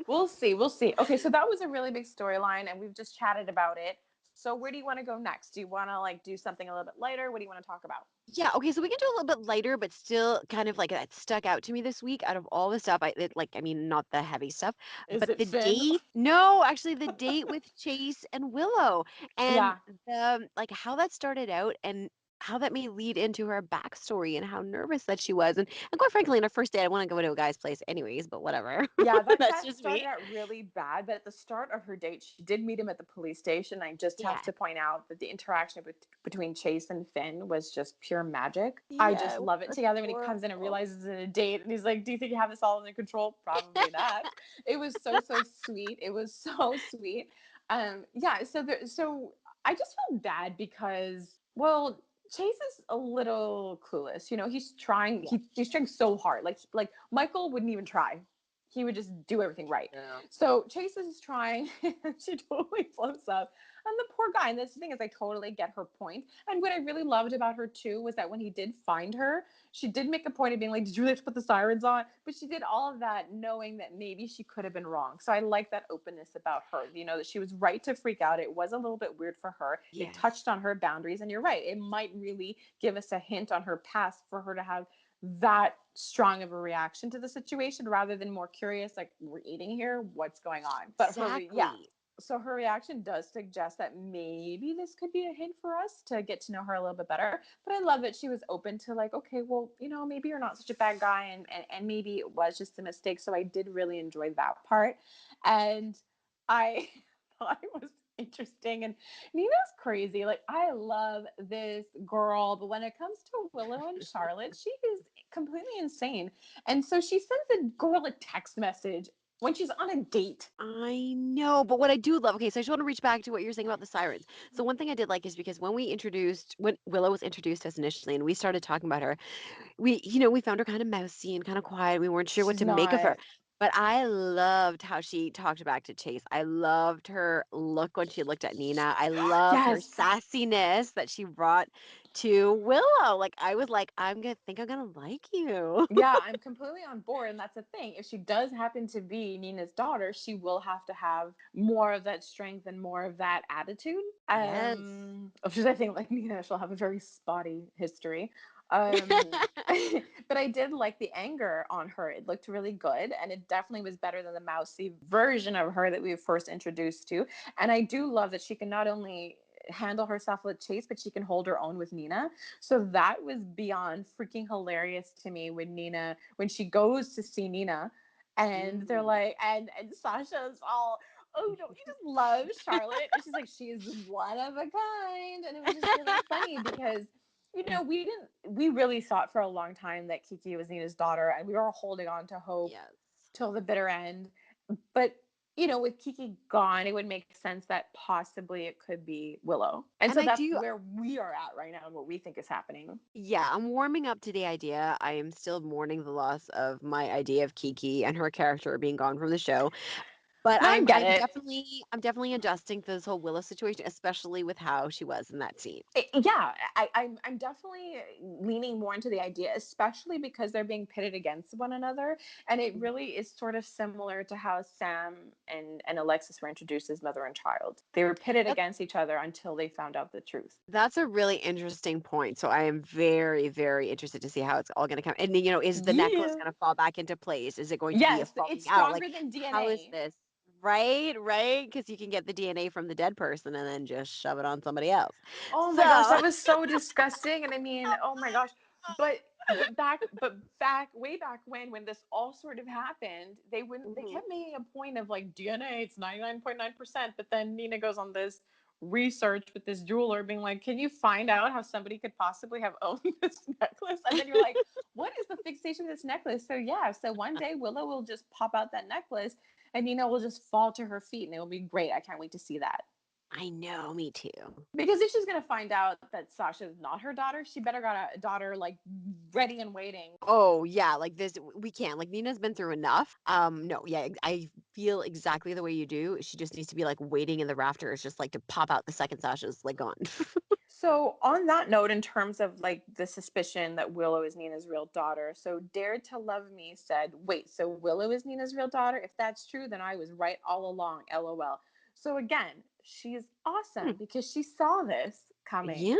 Speaker 2: we'll see. We'll see. Okay, so that was a really big storyline, and we've just chatted about it. So where do you want to go next? Do you want to like do something a little bit lighter? What do you want to talk about?
Speaker 3: Yeah, okay, so we can do a little bit lighter, but still kind of like that stuck out to me this week out of all the stuff. I mean, not the heavy stuff,
Speaker 2: Is
Speaker 3: but
Speaker 2: it
Speaker 3: the
Speaker 2: Finn?
Speaker 3: date. No, actually, the date with Chase and Willow, and
Speaker 2: Yeah.
Speaker 3: the like how that started out, and how that may lead into her backstory, and how nervous that she was, and quite frankly, on her first date, I want to go to a guy's place anyways, but whatever.
Speaker 2: Yeah, that
Speaker 3: That's
Speaker 2: that
Speaker 3: just
Speaker 2: started
Speaker 3: me.
Speaker 2: out really bad, but at the start of her date, she did meet him at the police station. I just have
Speaker 3: Yeah,
Speaker 2: to point out that the interaction between Chase and Finn was just pure magic. I
Speaker 3: yeah,
Speaker 2: just
Speaker 3: it
Speaker 2: love it
Speaker 3: was
Speaker 2: together when he comes in and
Speaker 3: adorable.
Speaker 2: realizes it's a date, and he's like, "Do you think you have this all under control?" Probably not. It was so sweet. It was so sweet. Yeah. So I just felt bad because, well, Chase is a little clueless. He's trying.
Speaker 3: Yeah,
Speaker 2: He's trying so hard. Like Michael wouldn't even try. He would just do everything right.
Speaker 3: yeah,
Speaker 2: So Chase is trying, and she totally blows up. And the poor guy. And this thing is, I totally get her point. And what I really loved about her too was that when he did find her, she did make a point of being like, "Did you really have to put the sirens on?" But she did all of that knowing that maybe she could have been wrong. So I like that openness about her. That she was right to freak out. It was a little bit weird for her. It touched
Speaker 3: yes,
Speaker 2: on her boundaries. And you're right. It might really give us a hint on her past for her to have that strong of a reaction to the situation, rather than more curious, like, we're eating here, what's going on. But yeah,
Speaker 3: exactly.
Speaker 2: so her reaction does suggest that maybe this could be a hint for us to get to know her a little bit better. But I love that she was open to, like, okay, well, maybe you're not such a bad guy, and maybe it was just a mistake. So I did really enjoy that part. And I thought it was interesting. And Nina's crazy. Like, I love this girl, but when it comes to Willow and Charlotte, she is completely insane. And so she sends a girl a text message when she's on a date.
Speaker 3: I know, but what I do love, okay, so I just want to reach back to what you're saying about the sirens. So one thing I did like is because when Willow was introduced to us initially and we started talking about her, we found her kind of mousy and kind of quiet. We weren't sure what
Speaker 2: She's
Speaker 3: to make of her.
Speaker 2: not.
Speaker 3: But I loved how she talked back to Chase. I loved her look when she looked at Nina. I loved her
Speaker 2: Yes.
Speaker 3: sassiness that she brought to Willow. Like I was like, I'm gonna like you.
Speaker 2: Yeah, I'm completely on board. And that's the thing. If she does happen to be Nina's daughter, she will have to have more of that strength and more of that attitude.
Speaker 3: Yes.
Speaker 2: Which is, I think, like Nina, she'll have a very spotty history. Um, but I did like the anger on her. It looked really good. And it definitely was better than the mousy version of her that we were first introduced to. And I do love that she can not only handle herself with Chase, but she can hold her own with Nina. So that was beyond freaking hilarious to me when she goes to see Nina, and they're
Speaker 3: Mm.
Speaker 2: like, and Sasha's all, "Oh, don't you just love Charlotte?" And she's like, "She is one of a kind." And it was just really funny because we really thought for a long time that Kiki was Nina's daughter, and we were holding on to hope
Speaker 3: Yes.
Speaker 2: till the bitter end. But with Kiki gone, it would make sense that possibly it could be Willow. And
Speaker 3: And
Speaker 2: so
Speaker 3: I
Speaker 2: that's
Speaker 3: do,
Speaker 2: where we are at right now and what we think is happening.
Speaker 3: yeah, I'm warming up to the idea. I am still mourning the loss of my idea of Kiki and her character being gone from the show. But
Speaker 2: No, I
Speaker 3: I'm
Speaker 2: get
Speaker 3: I'm
Speaker 2: it.
Speaker 3: definitely I'm definitely adjusting to this whole Willow situation, especially with how she was in that scene.
Speaker 2: Yeah, I'm definitely leaning more into the idea, especially because they're being pitted against one another, and it
Speaker 3: Mhm.
Speaker 2: really is sort of similar to how Sam and Alexis were introduced as mother and child. They were pitted
Speaker 3: That
Speaker 2: against each other until they found out the truth.
Speaker 3: that's a really interesting point. So I am very, very interested to see how it's all going to come. And is the necklace
Speaker 2: Yeah.
Speaker 3: going to fall back into place? Is it going to be a
Speaker 2: Yes,
Speaker 3: falling
Speaker 2: it's
Speaker 3: out? Like,
Speaker 2: stronger than
Speaker 3: how is
Speaker 2: DNA.
Speaker 3: this? Right, right, because you can get the DNA from the dead person and then just shove it on somebody else.
Speaker 2: Oh my gosh,
Speaker 3: So,
Speaker 2: that was so disgusting. And I mean, oh my gosh. But back way back when this all sort of happened, they
Speaker 3: Mhm.
Speaker 2: kept making a point of like DNA, it's 99.9%. But then Nina goes on this research with this jeweler being like, can you find out how somebody could possibly have owned this necklace? And then you're like, what is the fixation of this necklace? So yeah, so one day Willow will just pop out that necklace and Nina will just fall to her feet and it will be great. I can't wait to see that.
Speaker 3: I know, me too.
Speaker 2: Because if she's gonna find out that Sasha's not her daughter, she better got a daughter like ready and waiting.
Speaker 3: Oh yeah, like this we can't. Like Nina's been through enough. No, yeah, I feel exactly the way you do. She just needs to be like waiting in the rafters, just like to pop out the second Sasha's like gone.
Speaker 2: So on that note, in terms of like the suspicion that Willow is Nina's real daughter, so Dared to Love Me said, "Wait, so Willow is Nina's real daughter? If that's true, then I was right all along." LOL. So again, she is
Speaker 3: Hmm.
Speaker 2: awesome because she saw this coming.
Speaker 3: Yeah,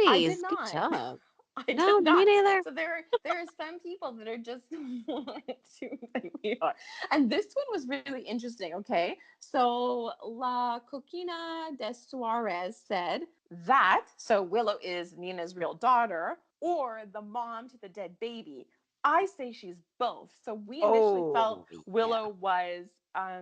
Speaker 2: I did
Speaker 3: nice. Good
Speaker 2: not.
Speaker 3: job.
Speaker 2: I
Speaker 3: No,
Speaker 2: did
Speaker 3: me
Speaker 2: not.
Speaker 3: neither.
Speaker 2: So there are some people that are just more to than we are. And this one was really interesting. Okay, so La Coquina de Suarez said that so Willow is Nina's real daughter or the mom to the dead baby. I say she's both. So we initially felt
Speaker 3: Oh, yeah.
Speaker 2: Willow was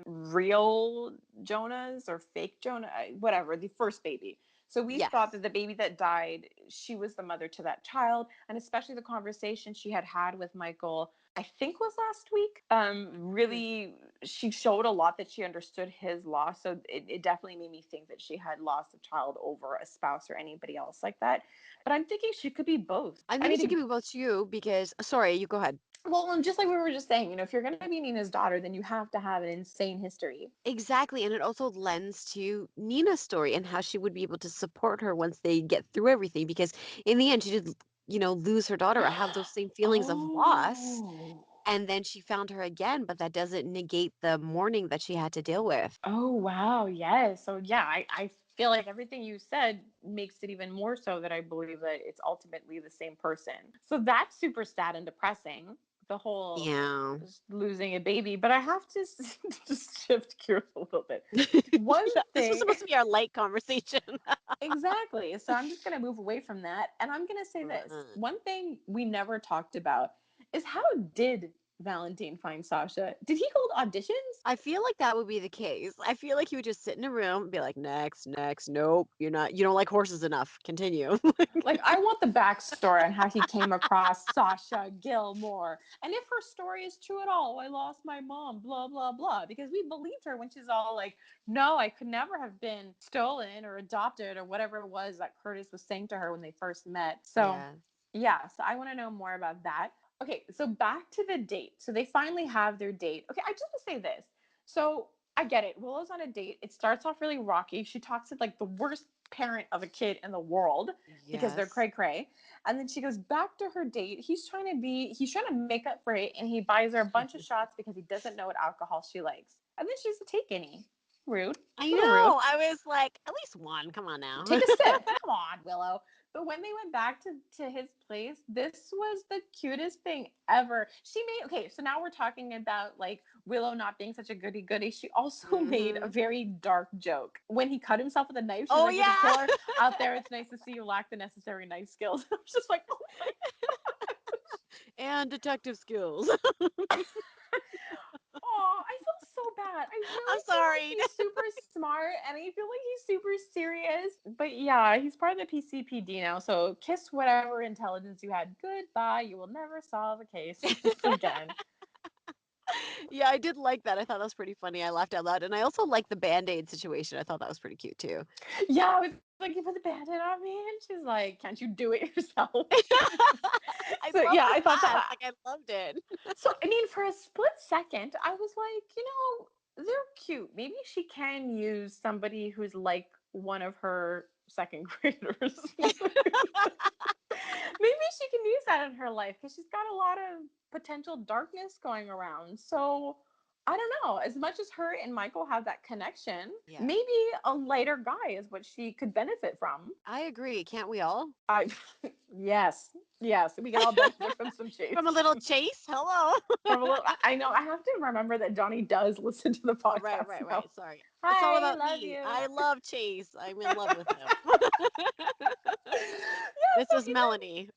Speaker 2: real Jonah's or fake Jonah, whatever, the first baby. So we thought
Speaker 3: Yes.
Speaker 2: that the baby that died, she was the mother to that child, and especially the conversation she had with Michael, I think was last week.
Speaker 3: Mhm.
Speaker 2: Really, she showed a lot that she understood his loss. So it definitely made me think that she had lost a child over a spouse or anybody else like that. But I'm thinking she could be both.
Speaker 3: I'm
Speaker 2: I
Speaker 3: thinking she
Speaker 2: mean,
Speaker 3: could be both you because sorry, you go ahead.
Speaker 2: well, and just like we were just saying, if you're going to be Nina's daughter, then you have to have an insane history.
Speaker 3: Exactly, and it also lends to Nina's story and how she would be able to support her once they get through everything because in the end she did, lose her daughter or have those same feelings of loss,
Speaker 2: Oh.
Speaker 3: and then she found her again, but that doesn't negate the mourning that she had to deal with.
Speaker 2: Oh, wow. Yes. So, yeah, I feel like everything you said makes it even more so that I believe that it's ultimately the same person. So, that's super sad and depressing, the whole
Speaker 3: Yeah.
Speaker 2: losing a baby. But I have to just shift gears a little bit. One
Speaker 3: Yeah, this was
Speaker 2: thing,
Speaker 3: supposed to be our light conversation.
Speaker 2: exactly. So, I'm just going to move away from that. And I'm going to say this
Speaker 3: Fun.
Speaker 2: one thing we never talked about is how did Valentine find Sasha? Did he hold auditions?
Speaker 3: I feel like that would be the case. I feel like he would just sit in a room and be like, next, next, nope, you don't like horses enough. Continue.
Speaker 2: Like, I want the backstory on how he came across Sasha Gilmore. And if her story is true at all, I lost my mom, blah, blah, blah. Because we believed her when she's all like, no, I could never have been stolen or adopted or whatever it was that Curtis was saying to her when they first met. So,
Speaker 3: Yes.
Speaker 2: yeah, so I want to know more about that. Okay, so back to the date. So they finally have their date. Okay, I just want to say this. So I get it. Willow's on a date. It starts off really rocky. She talks to like the worst parent of a kid in the world because they're
Speaker 3: Yes.
Speaker 2: cray cray. And then she goes back to her date. He's trying to make up for it, and he buys her a bunch of shots because he doesn't know what alcohol she likes. And then she doesn't take any. Rude.
Speaker 3: I
Speaker 2: A little rude.
Speaker 3: know. I was like, at least one. Come on now.
Speaker 2: Take a sip. Come on, Willow. But when they went back to his place, this was the cutest thing ever. She made okay, so now we're talking about like Willow not being such a goody goody. She also made a
Speaker 3: Hmm.
Speaker 2: very dark joke. When he cut himself with a knife, she's
Speaker 3: Oh
Speaker 2: like, there's a
Speaker 3: yeah.
Speaker 2: killer out there. It's nice to see you lack the necessary knife skills. I was just like, oh my.
Speaker 3: And detective skills.
Speaker 2: Oh, I feel so bad. I
Speaker 3: I'm
Speaker 2: really feel like
Speaker 3: sorry.
Speaker 2: he's super smart and I feel like he's super serious. But yeah, he's part of the PCPD now. So kiss whatever intelligence you had. Goodbye. You will never solve a case again.
Speaker 3: Yeah, I did like that. I thought that was pretty funny. I laughed out loud. And I also like the Band-Aid situation. I thought that was pretty cute too.
Speaker 2: Yeah, I was like, you put the bandit on me, and she's like, can't you do it yourself?
Speaker 3: I
Speaker 2: So
Speaker 3: love
Speaker 2: yeah,
Speaker 3: the
Speaker 2: I thought
Speaker 3: sass.
Speaker 2: that.
Speaker 3: Like I loved it.
Speaker 2: So I mean, for a split second, I was like, they're cute. Maybe she can use somebody who's like one of her second graders. Maybe she can use that in her life because she's got a lot of potential darkness going around. So I don't know. As much as her and Michael have that connection,
Speaker 3: Yeah.
Speaker 2: maybe a lighter guy is what she could benefit from.
Speaker 3: I agree. Can't we all?
Speaker 2: I yes, yes, we can all benefit from some chase.
Speaker 3: From a little chase? Hello.
Speaker 2: From a little, I know I have to remember that Johnny does listen to the
Speaker 3: Oh, right,
Speaker 2: podcast
Speaker 3: right,
Speaker 2: now.
Speaker 3: right. Sorry. It's all
Speaker 2: Hi,
Speaker 3: about
Speaker 2: love
Speaker 3: me.
Speaker 2: you.
Speaker 3: I love Chase. I'm in love with him.
Speaker 2: Yeah,
Speaker 3: This
Speaker 2: so
Speaker 3: is Melanie.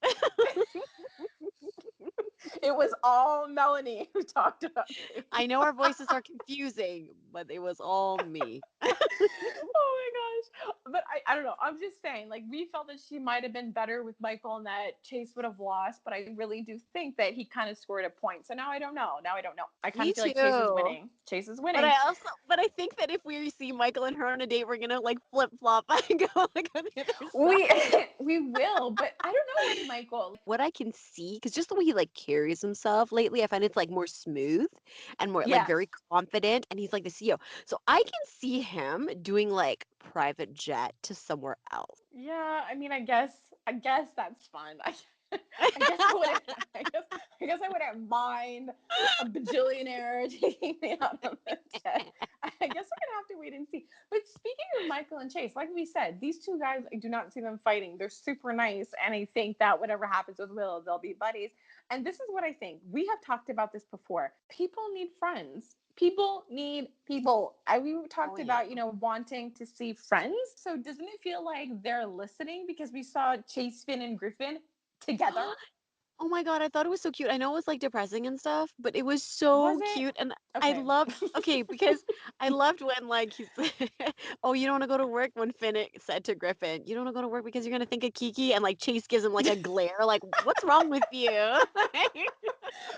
Speaker 2: it was all Melanie who talked about Chase.
Speaker 3: I know our voices are confusing, but it was all me.
Speaker 2: Oh my gosh. But I don't know. I'm just saying, like, we felt that she might have been better with Michael and that Chase would have lost, but I really do think that he kind of scored a point. So now I don't know. Now I don't know. I kind
Speaker 3: Me
Speaker 2: of feel like Chase is
Speaker 3: too.
Speaker 2: winning. Chase is
Speaker 3: But
Speaker 2: winning.
Speaker 3: I also, but I think that if we see Michael and her on a date, we're gonna like flip flop and go like on the other
Speaker 2: We
Speaker 3: side.
Speaker 2: we will, but I don't know with Michael.
Speaker 3: What I can see, because just the way he like carries himself lately, I find it's like more smooth and more like
Speaker 2: Yes.
Speaker 3: very confident, and he's like the CEO. So I can see him doing like private jet to somewhere else.
Speaker 2: Yeah, I mean, I guess that's fun. I guess I wouldn't. I guess I guess I wouldn't mind a bajillionaire taking me out on the jet. I guess we're gonna have to wait and see. But speaking of Michael and Chase, like we said, these two guys, I do not see them fighting. They're super nice, and I think that whatever happens with Will, they'll be buddies. And this is what I think. We have talked about this before. People need friends. People need people. We
Speaker 3: Oh
Speaker 2: talked
Speaker 3: yeah.
Speaker 2: about, wanting to see friends. So doesn't it feel like they're listening because we saw Chase, Finn, and Griffin together?
Speaker 3: Oh my God, I thought it was so cute. I know it was like depressing and stuff, but it was
Speaker 2: Was
Speaker 3: so
Speaker 2: it?
Speaker 3: cute. And I
Speaker 2: Okay.
Speaker 3: loved, okay, because I loved when like he's, oh, you don't want to go to work when Finnick said to Griffin, you don't want to go to work because you're going to think of Kiki. And like Chase gives him like a glare, like, what's wrong with you?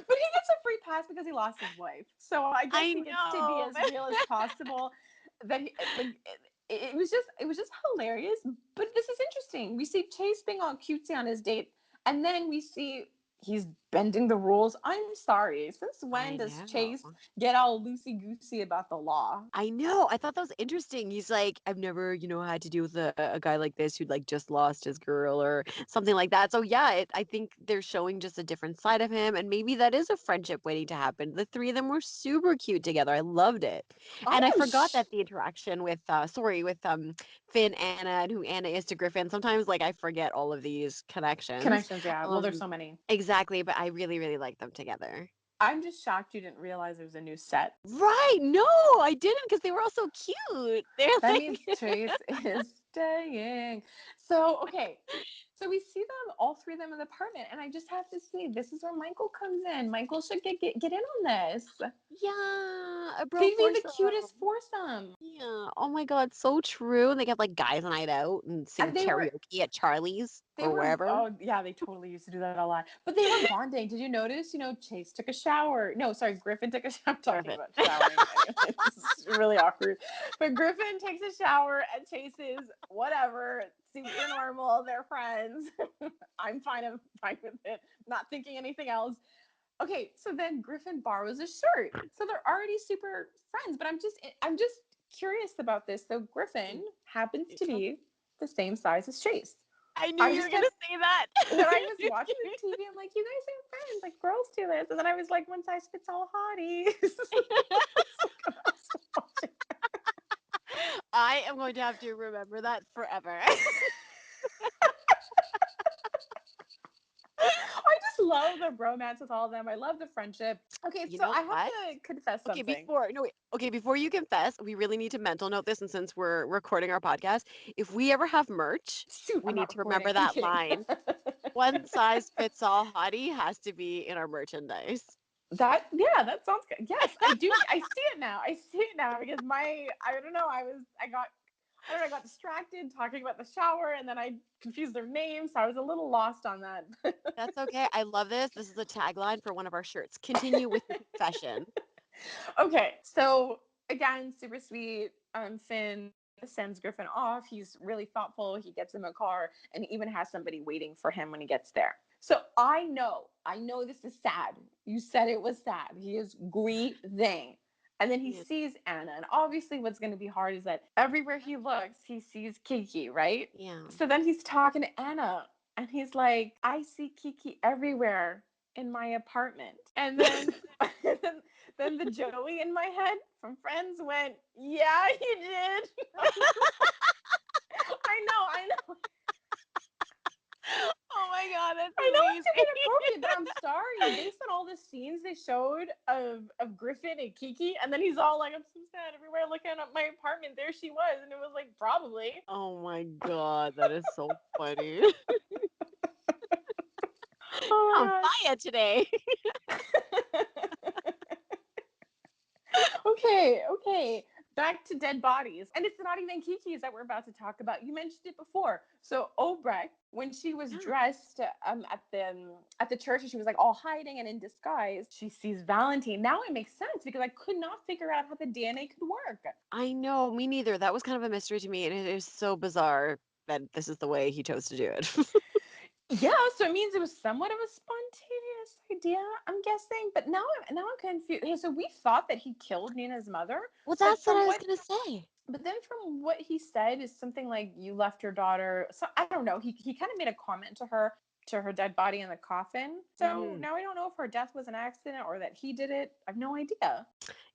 Speaker 2: But he gets a free pass because he lost his wife. So I guess
Speaker 3: I
Speaker 2: he gets to be
Speaker 3: know.
Speaker 2: as real as possible. That he like it was just hilarious. But this is interesting. We see Chase being all cutesy on his date, and then we see he's bending the rules. I'm sorry. Since when
Speaker 3: I
Speaker 2: does
Speaker 3: know.
Speaker 2: Chase get all loosey goosey about the law?
Speaker 3: I know. I thought that was interesting. He's like, I've never, had to deal with a guy like this who'd like just lost his girl or something like that. So yeah, I think they're showing just a different side of him, and maybe that is a friendship waiting to happen. The three of them were super cute together. I loved it,
Speaker 2: I
Speaker 3: and I
Speaker 2: am
Speaker 3: forgot that the interaction with, with Finn, Anna, and who Anna is to Griffin. Sometimes like I forget all of these connections.
Speaker 2: connections. Yeah. Well, there's
Speaker 3: Um,
Speaker 2: so many.
Speaker 3: exactly, but I really, really like them together.
Speaker 2: I'm just shocked you didn't realize there was a new set.
Speaker 3: Right? No, I didn't because they were all so cute. They're
Speaker 2: That
Speaker 3: like.
Speaker 2: means Chase is staying. So, okay. So we see them, all three of them in the apartment, and I just have to say, this is where Michael comes in. Michael should get in on this.
Speaker 3: Yeah, a bro
Speaker 2: They'd be the
Speaker 3: foursome.
Speaker 2: cutest foursome.
Speaker 3: Yeah. Oh my God, so true. And they get like guys' night out and sing
Speaker 2: And
Speaker 3: karaoke at Charlie's or wherever.
Speaker 2: oh yeah, they totally used to do that a lot. But they were bonding. Did you notice? Chase took a shower. No, sorry, Griffin took a shower. I'm talking
Speaker 3: Perfect.
Speaker 2: about showering. Anyway, this is really awkward. But Griffin takes a shower at Chase's. Whatever, super normal. They're friends. I'm fine with it. Not thinking anything else. Okay, so then Griffin borrows a shirt. So they're already super friends. But I'm just curious about this. So Griffin happens to be the same size as Chase.
Speaker 3: I knew
Speaker 2: I
Speaker 3: you were
Speaker 2: just
Speaker 3: gonna
Speaker 2: kept
Speaker 3: say that.
Speaker 2: when I was watching the TV, I'm like, you guys are friends, like girls do this. And then I was like, one size fits all hotties.
Speaker 3: I am going to have to remember that forever.
Speaker 2: I just love the bromance with all of them. I love the friendship. Okay,
Speaker 3: You
Speaker 2: so
Speaker 3: know
Speaker 2: I have
Speaker 3: what?
Speaker 2: to confess
Speaker 3: Okay,
Speaker 2: something.
Speaker 3: before you confess, we really need to mental note this, and since we're recording our podcast, if we ever have merch,
Speaker 2: Shoot,
Speaker 3: we
Speaker 2: I'm
Speaker 3: need
Speaker 2: not
Speaker 3: to remember
Speaker 2: recording. I'm
Speaker 3: that
Speaker 2: kidding.
Speaker 3: line. One size fits all hottie has to be in our merchandise.
Speaker 2: Yeah, that sounds good. Yes, I do. I see it now. I see it now because I don't know. I don't know. I got distracted talking about the shower, and then I confused their names, so I was a little lost on that.
Speaker 3: That's okay. I love this. This is a tagline for one of our shirts. Continue with your confession.
Speaker 2: Okay, so again, super sweet. Finn sends Griffin off. He's really thoughtful. He gets him a car and even has somebody waiting for him when he gets there. So I know this is sad. You said it was sad. He is grieving. And then he
Speaker 3: Yeah.
Speaker 2: sees Anna. And obviously, what's going to be hard is that everywhere he looks, he sees Kiki, right?
Speaker 3: Yeah.
Speaker 2: So then he's talking to Anna and he's like, I see Kiki everywhere in my apartment. And then, then the Joey in my head from Friends went, yeah, he did. I know.
Speaker 3: Oh my god, that's
Speaker 2: I know it's
Speaker 3: amazing.
Speaker 2: super inappropriate, but I'm sorry. Based on all the scenes they showed of Griffin and Kiki, and then he's all like, I'm so sad everywhere looking at my apartment. There she was. And it was like, probably.
Speaker 3: Oh my god, that is so funny. On
Speaker 2: Oh
Speaker 3: fire today.
Speaker 2: my gosh. Okay. Back to dead bodies. And it's not even Kiki's that we're about to talk about. You mentioned it before. So Obrecht, when she was
Speaker 3: Yeah.
Speaker 2: dressed at the church and she was like all hiding and in disguise, she sees Valentine. Now it makes sense because I could not figure out how the DNA could work.
Speaker 3: I know, me neither. That was kind of a mystery to me, and it is so bizarre that this is the way he chose to do it.
Speaker 2: Yeah, so it means it was somewhat of a spontaneous idea, I'm guessing. But now I'm confused. Hey, so we thought that he killed Nina's mother,
Speaker 3: Well,
Speaker 2: but
Speaker 3: that's what
Speaker 2: from
Speaker 3: I was
Speaker 2: what
Speaker 3: gonna say.
Speaker 2: but then from what he said is something like you left your daughter. So I don't know. He kind of made a comment to her dead body in the coffin. So
Speaker 3: Mhm.
Speaker 2: now I don't know if her death was an accident or that he did it. I have no idea.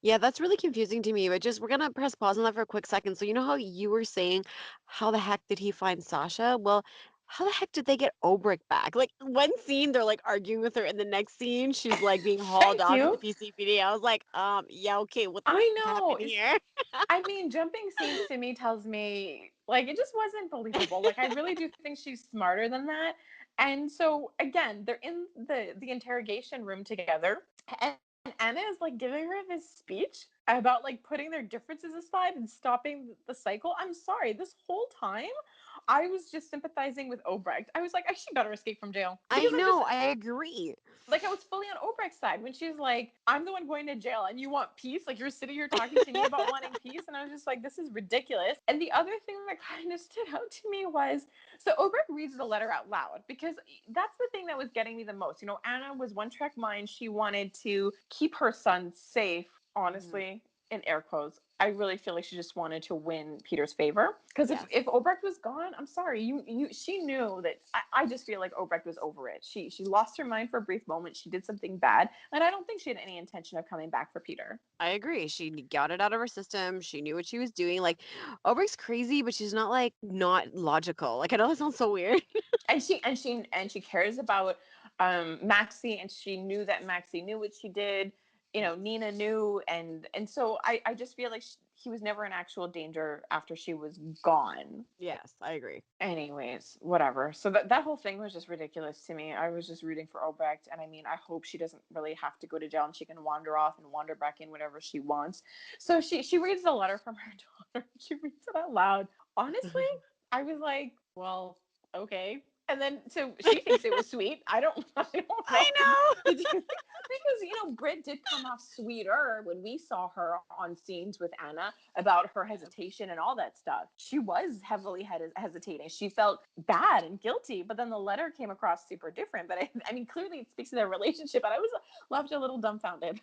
Speaker 3: Yeah, that's really confusing to me, but just we're gonna press pause on that for a quick second. So you know how you were saying, how the heck did he find Sasha? Well, how the heck did they get Obrick back? Like one scene they're like arguing with her, and the next scene she's like being hauled
Speaker 2: Thank
Speaker 3: off to the
Speaker 2: you.
Speaker 3: PCPD. I was like, yeah, okay, what the
Speaker 2: I
Speaker 3: heck
Speaker 2: know.
Speaker 3: happened here?
Speaker 2: I mean, jumping scenes to me tells me like it just wasn't believable. Like I really do think she's smarter than that. And so again, they're in the interrogation room together, and Anna is like giving her this speech about like putting their differences aside and stopping the cycle. I'm sorry, this whole time I was just sympathizing with Obrecht. I was like, she better escape from jail
Speaker 3: I
Speaker 2: because I'm just
Speaker 3: know, I agree.
Speaker 2: like I was fully on Obrecht's side when she's like, I'm the one going to jail and you want peace. Like you're sitting here talking to me about wanting peace. And I was just like, this is ridiculous. And the other thing that kind of stood out to me was so Obrecht reads the letter out loud because that's the thing that was getting me the most. You know, Anna was one track mind. She wanted to keep her son safe,
Speaker 3: Mhm.
Speaker 2: honestly, in air quotes. I really feel like she just wanted to win Peter's favor. Because
Speaker 3: Yes.
Speaker 2: if Obrecht was gone, I'm sorry, she knew that I just feel like Obrecht was over it. She lost her mind for a brief moment. She did something bad, and I don't think she had any intention of coming back for Peter.
Speaker 3: I agree. She got it out of her system. She knew what she was doing. Like, Obrick's crazy, but she's not like not logical. Like, I know that sounds so weird.
Speaker 2: And she cares about Maxie, and she knew that Maxie knew what she did. You know,
Speaker 3: Yes.
Speaker 2: Nina knew, and so I just feel like he was never in actual danger after she was gone.
Speaker 3: Yes, I agree.
Speaker 2: Anyways, whatever. So that whole thing was just ridiculous to me. I was just rooting for Obrecht, and I mean, I hope she doesn't really have to go to jail and she can wander off and wander back in whenever she wants. So she reads the letter from her daughter. She reads it out loud. Honestly, I was like, well, okay. And then so she thinks it was sweet. I don't
Speaker 3: I
Speaker 2: know.
Speaker 3: know.
Speaker 2: Did you think? Because Britt did come off sweeter when we saw her on scenes with Anna about her
Speaker 3: Yeah.
Speaker 2: hesitation and all that stuff. She was heavily hesitating. She felt bad and guilty, but then the letter came across super different. But I mean, clearly it speaks to their relationship. But I was left a little dumbfounded.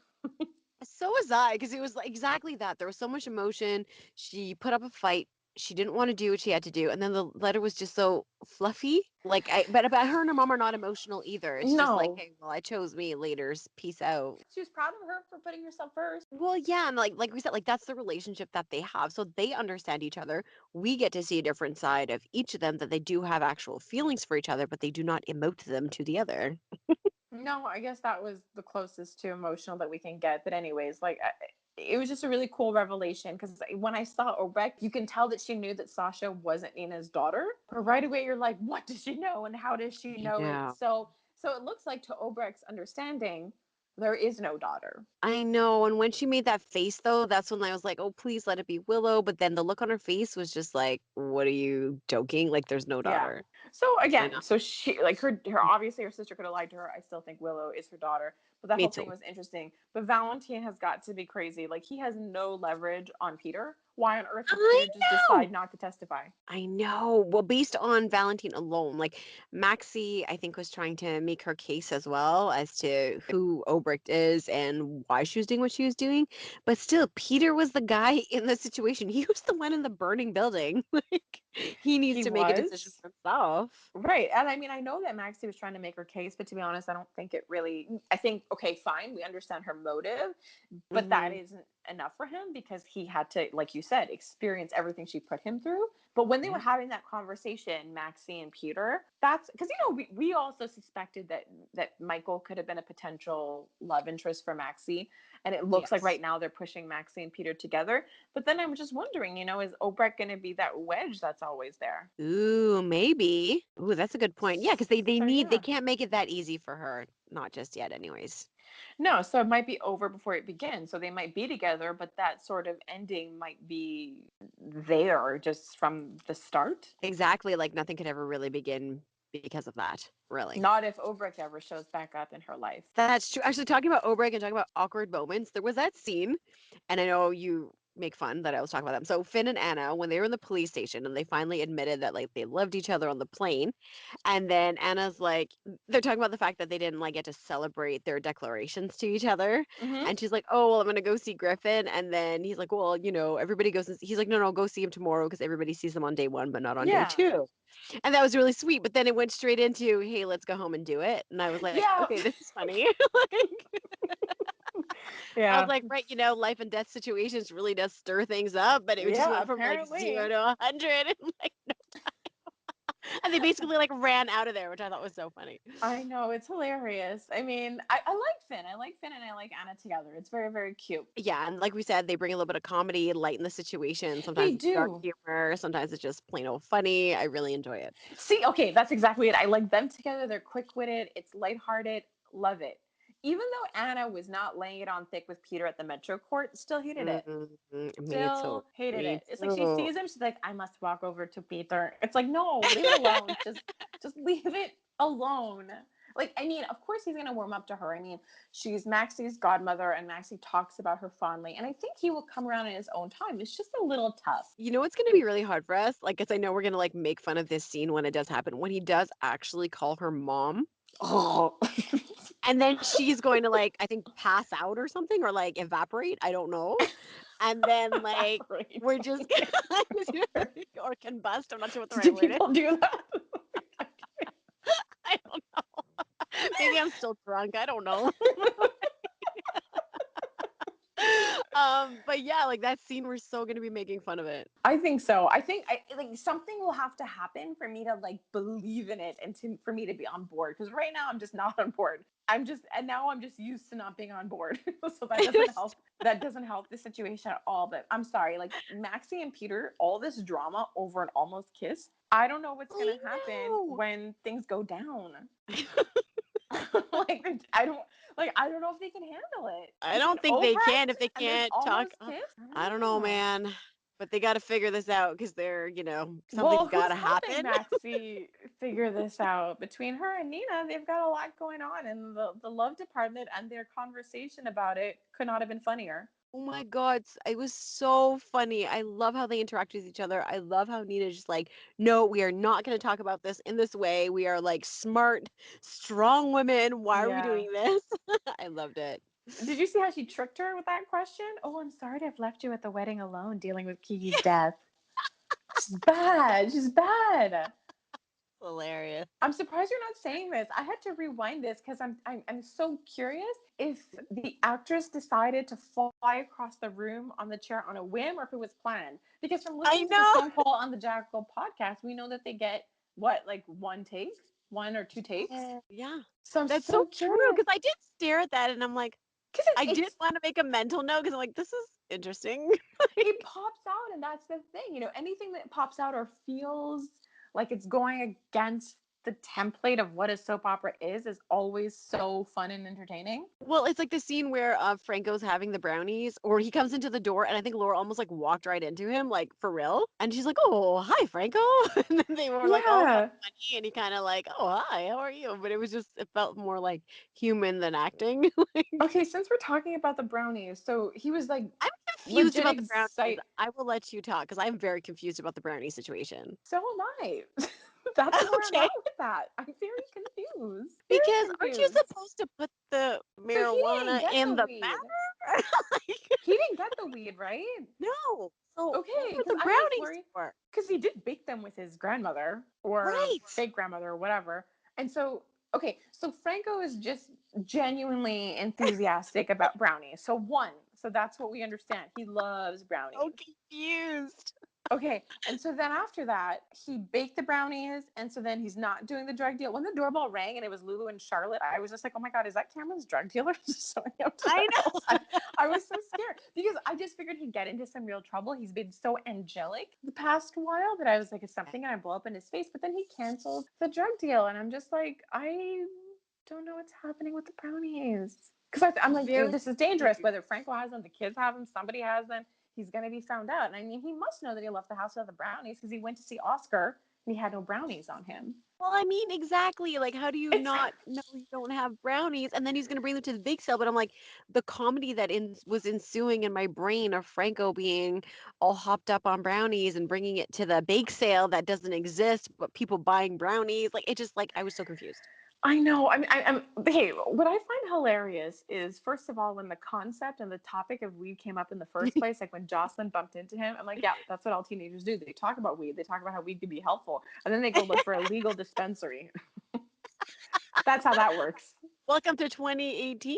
Speaker 3: So was I, because it was like exactly that. There was so much emotion. She put up a fight. She didn't want to do what she had to do, and then the letter was just so fluffy. Like, but her and her mom are not emotional either. It's just like,
Speaker 2: No,
Speaker 3: hey, well, I chose me. Later's, peace out.
Speaker 2: she was proud of her for putting herself first.
Speaker 3: Well, yeah, and like we said, like that's the relationship that they have. So they understand each other. We get to see a different side of each of them that they do have actual feelings for each other, but they do not emote them to the other.
Speaker 2: No, I guess that was the closest to emotional that we can get. But anyways, like it was just a really cool revelation because when I saw Obrecht, you can tell that she knew that Sasha wasn't Nina's daughter. But right away, you're like, what does she know and how does she know it?
Speaker 3: Yeah.
Speaker 2: So it looks like to Obrecht's understanding, there is no daughter.
Speaker 3: I know. And when she made that face, though, that's when I was like, oh, please let it be Willow. But then the look on her face was just like, what are you joking? Like, there's no
Speaker 2: Yeah.
Speaker 3: daughter.
Speaker 2: So
Speaker 3: I know.
Speaker 2: again, so she like her obviously her sister could have lied to her. I still think Willow is her daughter, but that
Speaker 3: Me
Speaker 2: whole thing
Speaker 3: too.
Speaker 2: was interesting. But Valentine has got to be crazy. Like he has no leverage on Peter. Why on earth would
Speaker 3: I
Speaker 2: Peter just
Speaker 3: know.
Speaker 2: decide not to testify?
Speaker 3: I know. Well, based on Valentine alone, like Maxie, I think was trying to make her case as well as to who Obrecht is and why she was doing what she was doing. But still, Peter was the guy in the situation. He was the one in the burning building. Like he needs
Speaker 2: He
Speaker 3: to make a decision
Speaker 2: was.
Speaker 3: for himself.
Speaker 2: Right. And I mean, I know that Maxie was trying to make her case, but to be honest, I don't think it really. I think, okay, fine, we understand her motive, but that
Speaker 3: Hmm.
Speaker 2: isn't enough for him because he had to, like you said, experience everything she put him through. But when they were
Speaker 3: Yeah.
Speaker 2: having that conversation, Maxie and Peter, that's because, we also suspected that Michael could have been a potential love interest for Maxie. And it looks like
Speaker 3: Yes.
Speaker 2: right now they're pushing Maxie and Peter together. But then I'm just wondering, is Obrecht going to be that wedge that's always there?
Speaker 3: Ooh, maybe. Ooh, that's a good point. Yeah, because
Speaker 2: So
Speaker 3: they
Speaker 2: yeah.
Speaker 3: can't make it that easy for her. Not just yet, anyways.
Speaker 2: No, so it might be over before it begins. So they might be together, but that sort of ending might be there just from the start.
Speaker 3: Exactly. Like nothing could ever really begin because of that, really.
Speaker 2: Not if Obrecht ever shows back up in her life.
Speaker 3: That's true. Actually, talking about Oberg and talking about awkward moments, there was that scene, and I know you make fun that I was talking about them. So Finn and Anna, when they were in the police station and they finally admitted that like they loved each other on the plane, and then Anna's like, they're talking about the fact that they didn't like get to celebrate their declarations to each other,
Speaker 2: Mm-hmm.
Speaker 3: and she's like, oh well, I'm gonna go see Griffin, and then he's like, well, everybody goes. He's like, no, no, go see him tomorrow because everybody sees them on day one, but not on day
Speaker 2: Yeah.
Speaker 3: two. And that was really sweet. But then it went straight into, hey, let's go home and do it. And I was like,
Speaker 2: Yeah.
Speaker 3: okay, this is funny. Like, I was
Speaker 2: Yeah.
Speaker 3: like, right, life and death situations really does stir things up, but it just
Speaker 2: Yeah,
Speaker 3: went from like zero
Speaker 2: apparently.
Speaker 3: to 100 and like, and they basically like ran out of there, which I thought was so funny.
Speaker 2: I know, it's hilarious. I mean, I like Finn. I like Finn and I like Anna together. It's very, very cute.
Speaker 3: Yeah, and like we said, they bring a little bit of comedy, lighten the situation.
Speaker 2: They
Speaker 3: Sometimes it's dark
Speaker 2: do.
Speaker 3: humor, sometimes it's just plain old funny. I really enjoy it.
Speaker 2: See, okay, that's exactly it. I like them together. They're quick witted. It's lighthearted. Love it. Even though Anna was not laying it on thick with Peter at the Metro Court, still hated it.
Speaker 3: Me
Speaker 2: Still
Speaker 3: too.
Speaker 2: hated
Speaker 3: Me
Speaker 2: it. It's like she
Speaker 3: too.
Speaker 2: sees him. She's like, I must walk over to Peter. It's like, no, leave it alone. Just leave it alone. Like, I mean, of course he's gonna warm up to her. I mean, she's Maxie's godmother, and Maxie talks about her fondly. And I think he will come around in his own time. It's just a little tough.
Speaker 3: You know what's gonna be really hard for us? Like, cause I know we're gonna like make fun of this scene when it does happen. When he does actually call her mom,
Speaker 2: Oh,
Speaker 3: and then she's going to like, I think pass out or something, or like evaporate. I don't know. And then like
Speaker 2: evaporate.
Speaker 3: we're just or combust. I'm not sure what the
Speaker 2: Do
Speaker 3: right word is.
Speaker 2: people do that?
Speaker 3: I don't know. Maybe I'm still drunk. I don't know. But yeah, like that scene, we're so gonna be making fun of it.
Speaker 2: I think so. I think like something will have to happen for me to like believe in it and for me to be on board. Because right now I'm just not on board. And now I'm just used to not being on board. So that doesn't help. That doesn't help the situation at all. But I'm sorry, like Maxie and Peter, all this drama over an almost kiss. I don't know what's
Speaker 3: I
Speaker 2: gonna happen
Speaker 3: know.
Speaker 2: when things go down. like I don't know if they can handle it
Speaker 3: I
Speaker 2: between
Speaker 3: don't think they can
Speaker 2: Obrecht
Speaker 3: if they
Speaker 2: and this
Speaker 3: can't talk.
Speaker 2: almost kiss. I
Speaker 3: I
Speaker 2: don't
Speaker 3: don't know,
Speaker 2: know.
Speaker 3: man. But they got to figure this out because something's
Speaker 2: Well,
Speaker 3: got
Speaker 2: who's
Speaker 3: to
Speaker 2: helping
Speaker 3: happen.
Speaker 2: Maxie figure this out? Between her and Nina, they've got a lot going on, and the love department and their conversation about it could not have been funnier.
Speaker 3: Oh my God, it was so funny. I love how they interact with each other. I love how Nina's just like, no, we are not going to talk about this in this way. We are like smart, strong women. Why are we
Speaker 2: Yeah.
Speaker 3: doing this? I loved it.
Speaker 2: Did you see how she tricked her with that question? Oh, I'm sorry to have left you at the wedding alone dealing with Kiki's death. She's bad. She's bad.
Speaker 3: Hilarious.
Speaker 2: I'm surprised you're not saying this. I had to rewind this because I'm so curious if the actress decided to fly across the room on the chair on a whim or if it was planned. Because from
Speaker 3: I
Speaker 2: listening to the
Speaker 3: know.
Speaker 2: phone call on the Jackal podcast, we know that they get what, like one take, one or two takes.
Speaker 3: Yeah.
Speaker 2: So I'm
Speaker 3: That's so
Speaker 2: so
Speaker 3: true.
Speaker 2: curious
Speaker 3: Because I did stare at that and I'm like,
Speaker 2: because
Speaker 3: I did
Speaker 2: it's
Speaker 3: want to make a mental note because I'm like, this is interesting.
Speaker 2: it pops out, and that's the thing. Anything that pops out or feels like it's going against the template of what a soap opera is always so fun and entertaining.
Speaker 3: Well, it's like the scene where Franco's having the brownies, or he comes into the door, and I think Laura almost like walked right into him, like for real. And she's like, "Oh, hi, Franco." And then they were like all
Speaker 2: Yeah.
Speaker 3: funny, and he kind of like, "Oh, hi, how are you?" But it was just, it felt more like human than acting. Like,
Speaker 2: Okay, since we're talking about the brownies, so he was like
Speaker 3: I'm confused
Speaker 2: legit
Speaker 3: about the brownies.
Speaker 2: excited.
Speaker 3: I will let you talk because I'm very confused about the brownie situation.
Speaker 2: So am I. That's where I'm
Speaker 3: Okay.
Speaker 2: at with that. I'm very confused. Very
Speaker 3: Because aren't you
Speaker 2: confused.
Speaker 3: supposed to put the
Speaker 2: So he didn't
Speaker 3: marijuana
Speaker 2: get the
Speaker 3: in the
Speaker 2: weed.
Speaker 3: batter? Like,
Speaker 2: He didn't get the weed, right?
Speaker 3: no. So what
Speaker 2: Okay,
Speaker 3: were
Speaker 2: because
Speaker 3: the
Speaker 2: I was
Speaker 3: brownies
Speaker 2: worried
Speaker 3: for?
Speaker 2: because he did bake them with his grandmother or
Speaker 3: Right.
Speaker 2: fake grandmother or whatever. And so, okay, so Franco is just genuinely enthusiastic about brownies. So, one, so that's what we understand. He loves
Speaker 3: So
Speaker 2: brownies.
Speaker 3: confused.
Speaker 2: Okay, and so then after that, he baked the brownies, and so then he's not doing the drug deal. When the doorbell rang and it was Lulu and Charlotte, I was just like, "Oh my god, is that Cameron's drug dealer just showing up to the
Speaker 3: I know.
Speaker 2: house?" I was so scared because I just figured he'd get into some real trouble. He's been so angelic the past while that I was like, "Is something gonna blow up in his face?" But then he canceled the drug deal, and I'm just like, I don't know what's happening with the brownies. Because I'm like,
Speaker 3: Very
Speaker 2: this is dangerous. Whether Franco has them, the kids have them, somebody has them, he's going to be found out. And I mean, he must know that he left the house without the brownies because he went to see Oscar and he had no brownies on him.
Speaker 3: well, I mean, exactly. Like, how do you
Speaker 2: It's
Speaker 3: not know you don't have brownies? And then he's gonna bring them to the bake sale. But I'm like, the comedy that was ensuing in my brain of Franco being all hopped up on brownies and bringing it to the bake sale that doesn't exist, but people buying brownies. Like, it just like I was so confused.
Speaker 2: I know. I mean, I'm. Hey, what I find hilarious is, first of all, when the concept and the topic of weed came up in the first place, like when Jocelyn bumped into him, I'm like, yeah, that's what all teenagers do. They talk about weed. They talk about how weed can be helpful, and then they go look for a legal dispensary. That's how that works.
Speaker 3: Welcome to 2018.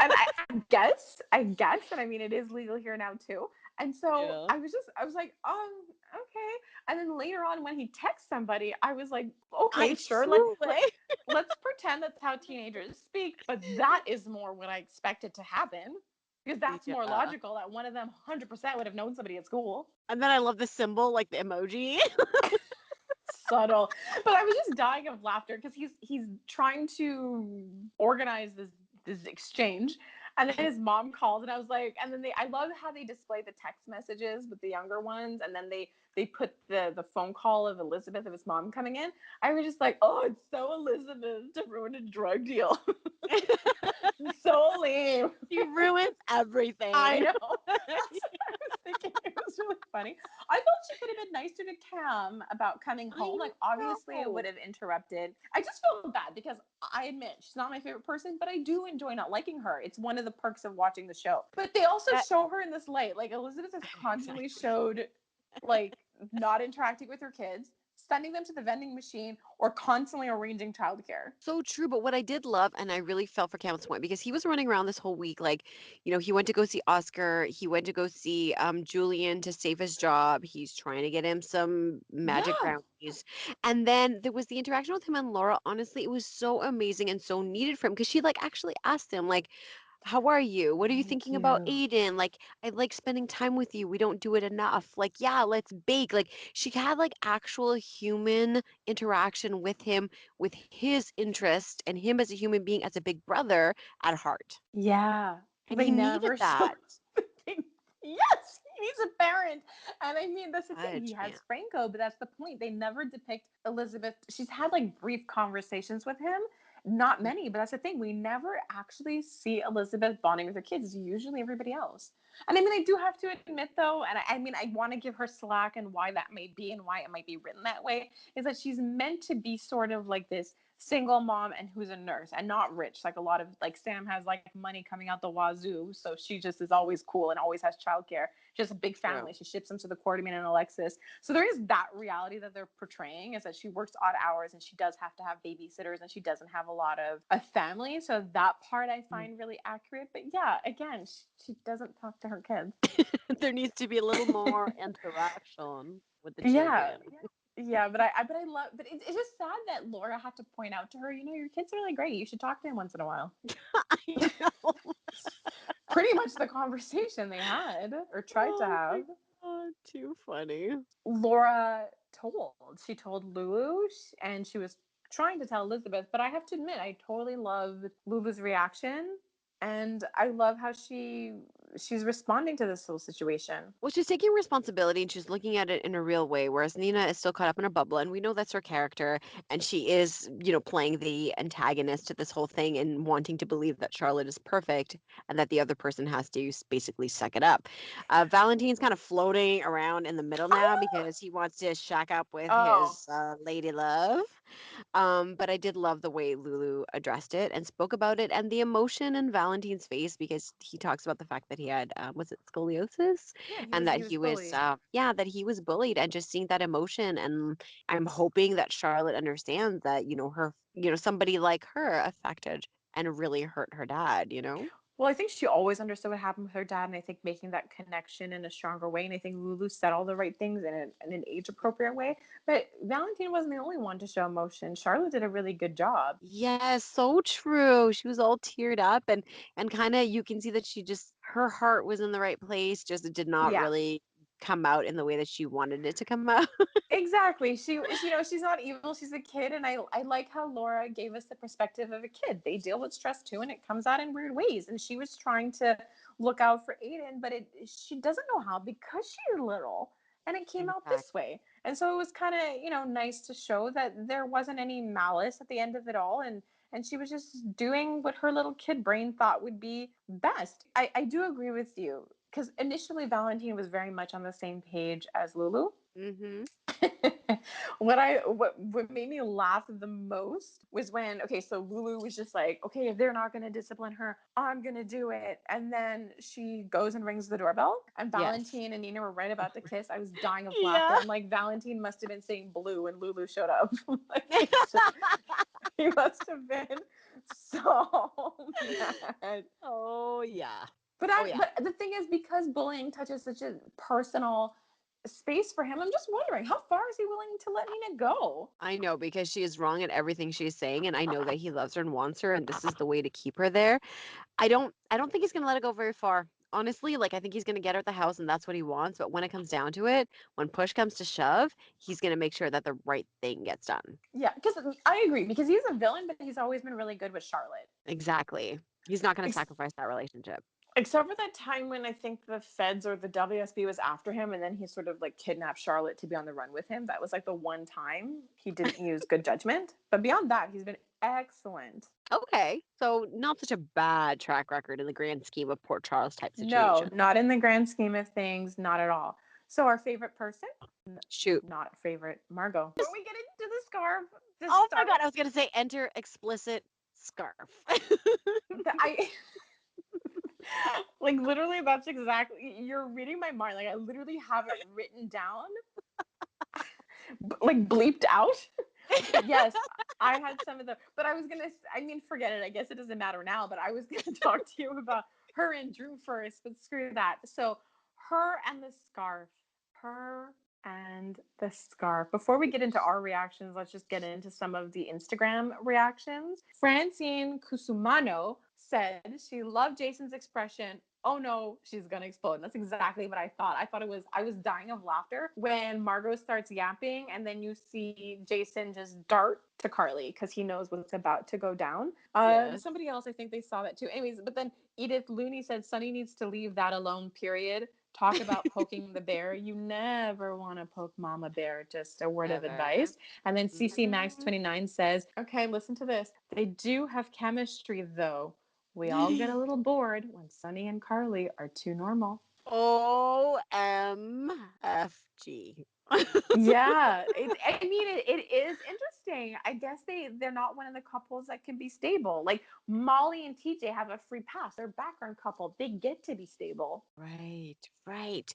Speaker 2: And I guess, and I mean, it is legal here now too. And so
Speaker 3: Yeah.
Speaker 2: I was like, okay. And then later on, when he texts somebody, I was like, okay,
Speaker 3: I
Speaker 2: sure,
Speaker 3: know,
Speaker 2: let's pretend that's how teenagers speak, but that is more what I expected to happen because that's more
Speaker 3: Yeah.
Speaker 2: logical. That one of them 100% would have known somebody at school.
Speaker 3: And then I love the symbol, like the emoji.
Speaker 2: Subtle, but I was just dying of laughter because he's trying to organize this exchange, and then his mom calls, and I was like, and then I love how they display the text messages with the younger ones, and then they put the phone call of Elizabeth of his mom coming in. I was just like, oh, it's so Elizabeth to ruin a drug deal. So lame.
Speaker 3: He ruins
Speaker 2: I
Speaker 3: everything.
Speaker 2: know. That's what I was thinking. It was really funny. I thought she could have been nicer to Cam about coming
Speaker 3: I
Speaker 2: home. Like, obviously, it would
Speaker 3: know.
Speaker 2: have interrupted. I just feel bad because I admit she's not my favorite person, but I do enjoy not liking her. It's one of the perks of watching the show. But they also
Speaker 3: That
Speaker 2: show her in this light. Like, Elizabeth is constantly
Speaker 3: exactly.
Speaker 2: showed, like, not interacting with her kids, sending them to the vending machine, or constantly arranging childcare.
Speaker 3: So true. But what I did love, and I really felt for Cam's point because he was running around this whole week, like, he went to go see Oscar. He went to go see Julian to save his job. He's trying to get him some magic
Speaker 2: Yeah.
Speaker 3: brownies. And then there was the interaction with him and Laura. Honestly, it was so amazing and so needed for him because she like actually asked him, like, how are you? What are you
Speaker 2: Thank
Speaker 3: thinking about
Speaker 2: you.
Speaker 3: Aiden? Like, I like spending time with you. We don't do it enough. Like, yeah, let's bake. Like, she had like actual human interaction with him, with his interest and him as a human being, as a big brother at heart.
Speaker 2: Yeah.
Speaker 3: And
Speaker 2: They
Speaker 3: he needed
Speaker 2: never showed.
Speaker 3: that.
Speaker 2: Yes, he's a parent. And I mean, that's the thing.
Speaker 3: I
Speaker 2: He has
Speaker 3: can't.
Speaker 2: Franco, but that's the point. They never depict Elizabeth. She's had like brief conversations with him. Not many, but that's the thing. We never actually see Elizabeth bonding with her kids. It's usually everybody else. And I mean, I do have to admit, though, and I mean, I want to give her slack and why that may be and why it might be written that way, is that she's meant to be sort of like this single mom and who's a nurse and not rich. Like a lot of like Sam has like money coming out the wazoo, so she just is always cool and always has childcare. She has a big family.
Speaker 3: True.
Speaker 2: She ships them to the Quartermain and Alexis. So there is that reality that they're portraying, is that she works odd hours and she does have to have babysitters and she doesn't have a lot of a family. So that part I find really accurate. But yeah, again, she doesn't talk to her kids.
Speaker 3: There needs to be a little more interaction with the
Speaker 2: Yeah.
Speaker 3: children.
Speaker 2: Yeah, but I love, but it's just sad that Laura had to point out to her, your kids are really great. You should talk to him once in a while.
Speaker 3: I know.
Speaker 2: Pretty much the conversation they had or tried to
Speaker 3: Oh my
Speaker 2: have.
Speaker 3: God, too funny.
Speaker 2: Laura told. She told Lulu, and she was trying to tell Elizabeth, but I have to admit, I totally loved Lulu's reaction, and I love how she's responding to this whole situation.
Speaker 3: Well, she's taking responsibility and she's looking at it in a real way, whereas Nina is still caught up in her bubble, and we know that's her character, and she is, playing the antagonist to this whole thing and wanting to believe that Charlotte is perfect and that the other person has to basically suck it up. Valentine's kind of floating around in the middle now because he wants to shack up with
Speaker 2: Oh,
Speaker 3: his lady love. But I did love the way Lulu addressed it and spoke about it and the emotion in Valentine's face because he talks about the fact that he had, was it scoliosis?
Speaker 2: yeah, he
Speaker 3: And
Speaker 2: was
Speaker 3: that
Speaker 2: he was
Speaker 3: he was,
Speaker 2: bullied.
Speaker 3: yeah, that he was bullied and just seeing that emotion. And I'm hoping that Charlotte understands that, somebody like her affected and really hurt her dad.
Speaker 2: Well, I think she always understood what happened with her dad, and I think making that connection in a stronger way. And I think Lulu said all the right things in an age appropriate way. But Valentine wasn't the only one to show emotion. Charlotte did a really good job.
Speaker 3: Yes, so true. She was all teared up and kind of you can see that she just her heart was in the right place, just it did not
Speaker 2: Yeah.
Speaker 3: really come out in the way that she wanted it to come out.
Speaker 2: Exactly. She's not evil. She's a kid, and I like how Laura gave us the perspective of a kid. They deal with stress too, and it comes out in weird ways. And she was trying to look out for Aiden, but she doesn't know how because she's little, and it came out this
Speaker 3: Exactly.
Speaker 2: way. And so it was kind of nice to show that there wasn't any malice at the end of it all, and she was just doing what her little kid brain thought would be best. I do agree with you because initially Valentine was very much on the same page as Lulu.
Speaker 3: Mhm.
Speaker 2: What made me laugh the most was when, okay, so Lulu was just like, okay, if they're not gonna discipline her, I'm gonna do it. And then she goes and rings the doorbell, and
Speaker 3: Yes.
Speaker 2: Valentine and Nina were right about to kiss. I was dying of laughter.
Speaker 3: Yeah.
Speaker 2: I'm like, Valentine must have been saying blue when Lulu showed up. Like, he must have been so mad.
Speaker 3: Oh yeah. Oh yeah.
Speaker 2: But the thing is, because bullying touches such a personal space for him, I'm just wondering how far is he willing to let Nina go?
Speaker 3: I know because she is wrong in everything she's saying and I know that he loves her and wants her and this is the way to keep her there. I don't think he's going to let it go very far. Honestly, like I think he's going to get her at the house and that's what he wants, but when it comes down to it, when push comes to shove, he's going to make sure that the right thing gets done.
Speaker 2: Yeah, because I agree, because he's a villain, but he's always been really good with Charlotte.
Speaker 3: Exactly. He's not going to
Speaker 2: Ex-
Speaker 3: sacrifice that relationship.
Speaker 2: Except for that time when I think the feds or the WSB was after him, and then he sort of like kidnapped Charlotte to be on the run with him. That was like the one time he didn't use good judgment. But beyond that, he's been excellent.
Speaker 3: Okay. So not such a bad track record in the grand scheme of Port Charles type
Speaker 2: No,
Speaker 3: situation.
Speaker 2: not in the grand scheme of things, not at all. So our favorite person,
Speaker 3: Shoot.
Speaker 2: not favorite, Margot. Before we get into the scarf, the
Speaker 3: Oh my
Speaker 2: start,
Speaker 3: god, I was going to say enter explicit scarf.
Speaker 2: I like literally that's exactly, you're reading my mind. Like I literally have it written down, like bleeped out. But yes, I had some of the, but I was gonna, I mean, forget it. I guess it doesn't matter now, but I was gonna talk to you about her and Drew first, but screw that. So, her and the scarf. Her and the scarf. Before we get into our reactions, let's just get into some of the Instagram reactions. Francine Kusumano said she loved Jason's expression. Oh no, she's gonna explode. And that's exactly what I thought. I was dying of laughter when Margot starts yapping and then you see Jason just dart to Carly because he knows what's about to go down.
Speaker 3: Yes.
Speaker 2: Somebody else, I think they saw that too. Anyways, but then Edith Looney said Sunny needs to leave that alone, period. Talk about poking the bear. You never want to poke Mama Bear. Just a word of
Speaker 3: Ever.
Speaker 2: advice. And then CC Max
Speaker 3: Mhm.
Speaker 2: 29 says, okay, listen to this. They do have chemistry though. We all get a little bored when Sunny and Carly are too normal.
Speaker 3: OMFG.
Speaker 2: Yeah, I mean, it is interesting. I guess they're not one of the couples that can be stable. Like Molly and TJ have a free pass. They're a background couple. They get to be stable.
Speaker 3: Right, right.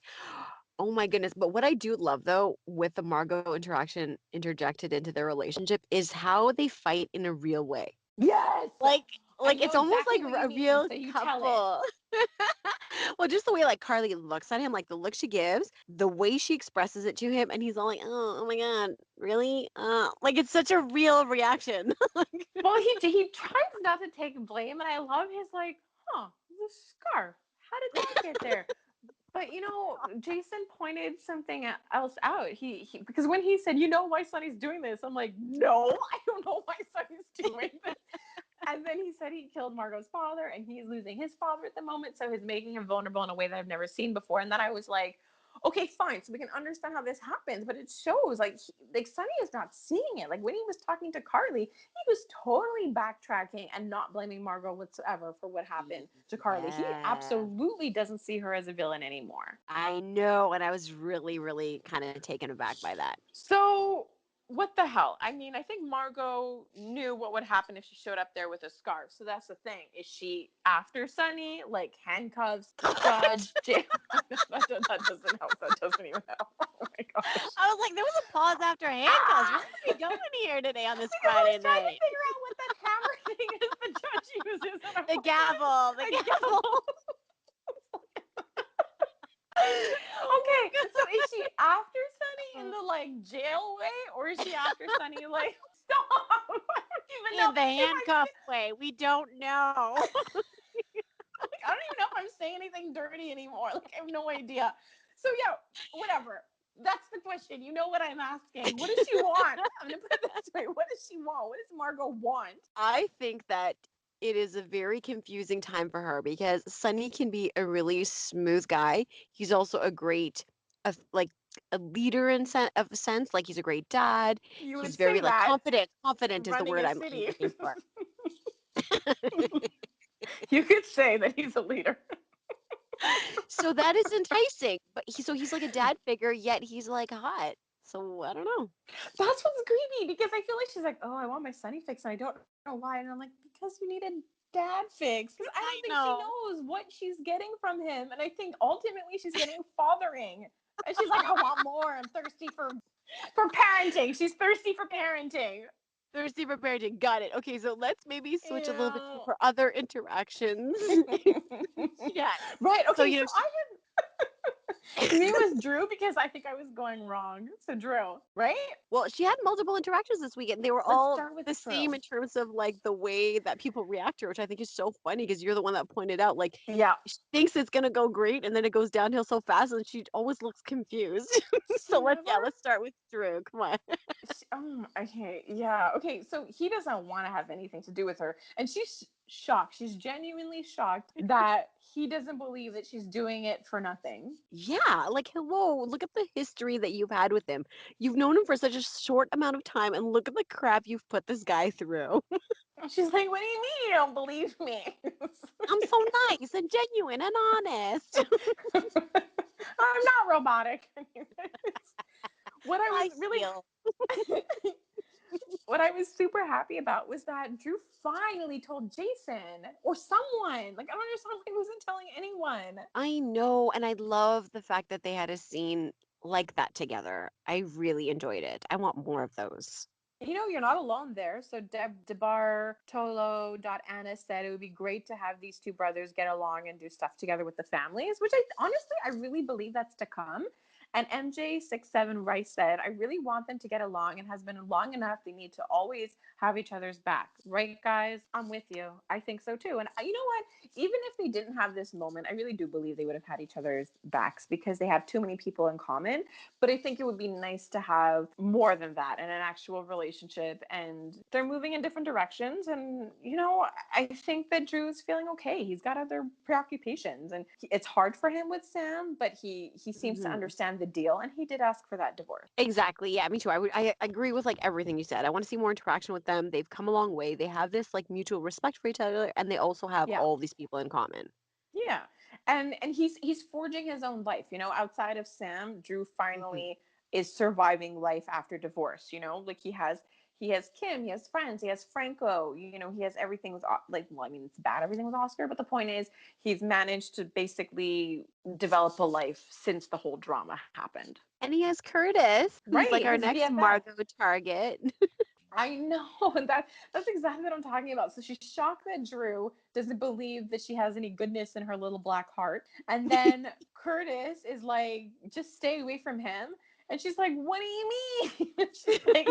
Speaker 3: Oh my goodness. But what I do love though with the Margot interaction interjected into their relationship is how they fight in a real way.
Speaker 2: Yes,
Speaker 3: Like
Speaker 2: I
Speaker 3: like
Speaker 2: know
Speaker 3: it's almost
Speaker 2: exactly
Speaker 3: like
Speaker 2: what you
Speaker 3: a
Speaker 2: mean.
Speaker 3: real
Speaker 2: So you tell it.
Speaker 3: couple. Well, just the way like Carly looks at him, like the look she gives, the way she expresses it to him, and he's all like, "Oh, oh my God, really?" Like it's such a real reaction. Like,
Speaker 2: Well, he tries not to take blame, and I love his like, huh, the scarf. How did that get there? But Jason pointed something else out. He because when he said, why Sonny's doing this, I'm like, no, I don't know why Sonny's doing this. And then he said he killed Margot's father and he's losing his father at the moment. So he's making him vulnerable in a way that I've never seen before. And then I was like, okay, fine. So we can understand how this happens. But it shows like Sonny is not seeing it. Like when he was talking to Carly, he was totally backtracking and not blaming Margot whatsoever for what happened to Carly. He
Speaker 3: Yeah.
Speaker 2: absolutely doesn't see her as a villain anymore.
Speaker 3: I know, and I was really, really kind of taken aback by that.
Speaker 2: So what the hell? I mean, I think Margot knew what would happen if she showed up there with a scarf. So that's the thing. Is she after Sunny, like handcuffs, judge, jail? that doesn't help. That doesn't even help. Oh my gosh.
Speaker 3: I was like, there was a pause after handcuffs. Where are we going here today on this
Speaker 2: Because I
Speaker 3: Friday
Speaker 2: was trying to
Speaker 3: night?
Speaker 2: figure out what that hammer thing is the judge uses, and I'm
Speaker 3: The
Speaker 2: like,
Speaker 3: gavel, the
Speaker 2: a
Speaker 3: gavel.
Speaker 2: gavel.
Speaker 3: Oh
Speaker 2: Okay,
Speaker 3: my
Speaker 2: so is she after Sunny in
Speaker 3: god.
Speaker 2: the like jail way, or is she after Sunny like stop? I don't even know
Speaker 3: In the
Speaker 2: if I
Speaker 3: handcuff way, we don't know.
Speaker 2: like I don't even know if I'm saying anything dirty anymore. Like I have no idea. So yeah, whatever. That's the question. You know what I'm asking? What does she want? I'm gonna put it this way. What does she want? What does Margot want?
Speaker 3: I think that it is a very confusing time for her because Sunny can be a really smooth guy. He's also a great, like a leader of a sense. Like he's a great dad.
Speaker 2: You
Speaker 3: He's
Speaker 2: would
Speaker 3: very
Speaker 2: say
Speaker 3: like
Speaker 2: that
Speaker 3: confident. Confident is the
Speaker 2: running
Speaker 3: word
Speaker 2: a
Speaker 3: I'm
Speaker 2: city.
Speaker 3: looking for.
Speaker 2: You could say that he's a leader.
Speaker 3: So that is enticing. But he's like a dad figure, yet he's like hot. So I don't know.
Speaker 2: That's what's creepy because I feel like she's like, oh, I want my Sunny fix, and I don't know why. And I'm like, because you need a dad fix. Because I don't
Speaker 3: I
Speaker 2: think she
Speaker 3: know.
Speaker 2: knows what she's getting from him, and I think ultimately she's getting fathering. And she's like, I want more. I'm thirsty for parenting. She's thirsty for parenting.
Speaker 3: Thirsty for parenting. Got it. Okay, so let's maybe switch a little bit to
Speaker 2: Ew.
Speaker 3: her other interactions. Yeah.
Speaker 2: Right.
Speaker 3: So,
Speaker 2: Okay. So you mean it was Drew because I think I was going wrong. So Drew, right?
Speaker 3: well, she had multiple interactions this weekend. They were
Speaker 2: Let's
Speaker 3: all
Speaker 2: start with
Speaker 3: the
Speaker 2: Drew.
Speaker 3: same in terms of like the way that people react to her, which I think is so funny because you're the one that pointed out like
Speaker 2: Yeah.
Speaker 3: she thinks it's gonna go great and then it goes downhill so fast and she always looks confused.
Speaker 2: She
Speaker 3: So
Speaker 2: never
Speaker 3: let's start with Drew. Come on.
Speaker 2: okay, yeah. Okay, so he doesn't want to have anything to do with her. And she's shocked. She's genuinely shocked that he doesn't believe that she's doing it for nothing.
Speaker 3: Yeah, like hello, look at the history that you've had with him. You've known him for such a short amount of time and look at the crap you've put this guy through.
Speaker 2: She's like, what do you mean you don't believe me?
Speaker 3: I'm so nice and genuine and honest.
Speaker 2: I'm not robotic. What I was
Speaker 3: I
Speaker 2: really
Speaker 3: heal.
Speaker 2: what I was super happy about was that Drew finally told Jason or someone. Like I don't understand why he wasn't telling anyone.
Speaker 3: I know, and I love the fact that they had a scene like that together. I really enjoyed it. I want more of those.
Speaker 2: You're not alone there. So Debartolo.Anna said it would be great to have these two brothers get along and do stuff together with the families, which I honestly I really believe that's to come. And MJ67 Rice said, I really want them to get along and has been long enough. They need to always have each other's back. Right, guys? I'm with you. I think so too. And you know what? Even if they didn't have this moment, I really do believe they would have had each other's backs because they have too many people in common. But I think it would be nice to have more than that and an actual relationship. And they're moving in different directions. And, I think that Drew's feeling okay. He's got other preoccupations. And it's hard for him with Sam, but he seems to
Speaker 3: Mhm.
Speaker 2: understand the deal. And he did ask for that divorce.
Speaker 3: Exactly. Yeah, me too. I agree with like everything you said. I want to see more interaction with them. They've come a long way. They have this like mutual respect for each other and they also have
Speaker 2: Yeah.
Speaker 3: all these people in common.
Speaker 2: Yeah. And he's forging his own life, outside of Sam. Drew
Speaker 3: Mhm.
Speaker 2: finally is surviving life after divorce, like he has Kim, he has friends, he has Franco, he has everything with like, well, I mean, it's bad everything with Oscar, but the point is he's managed to basically develop a life since the whole drama happened.
Speaker 3: And he has Curtis, who's like
Speaker 2: Right,
Speaker 3: our
Speaker 2: his
Speaker 3: next
Speaker 2: BFF.
Speaker 3: Margot target.
Speaker 2: I know that's exactly what I'm talking about. So she's shocked that Drew doesn't believe that she has any goodness in her little black heart, and then Curtis is like, "Just stay away from him." And she's like, "What do you mean?" she's like,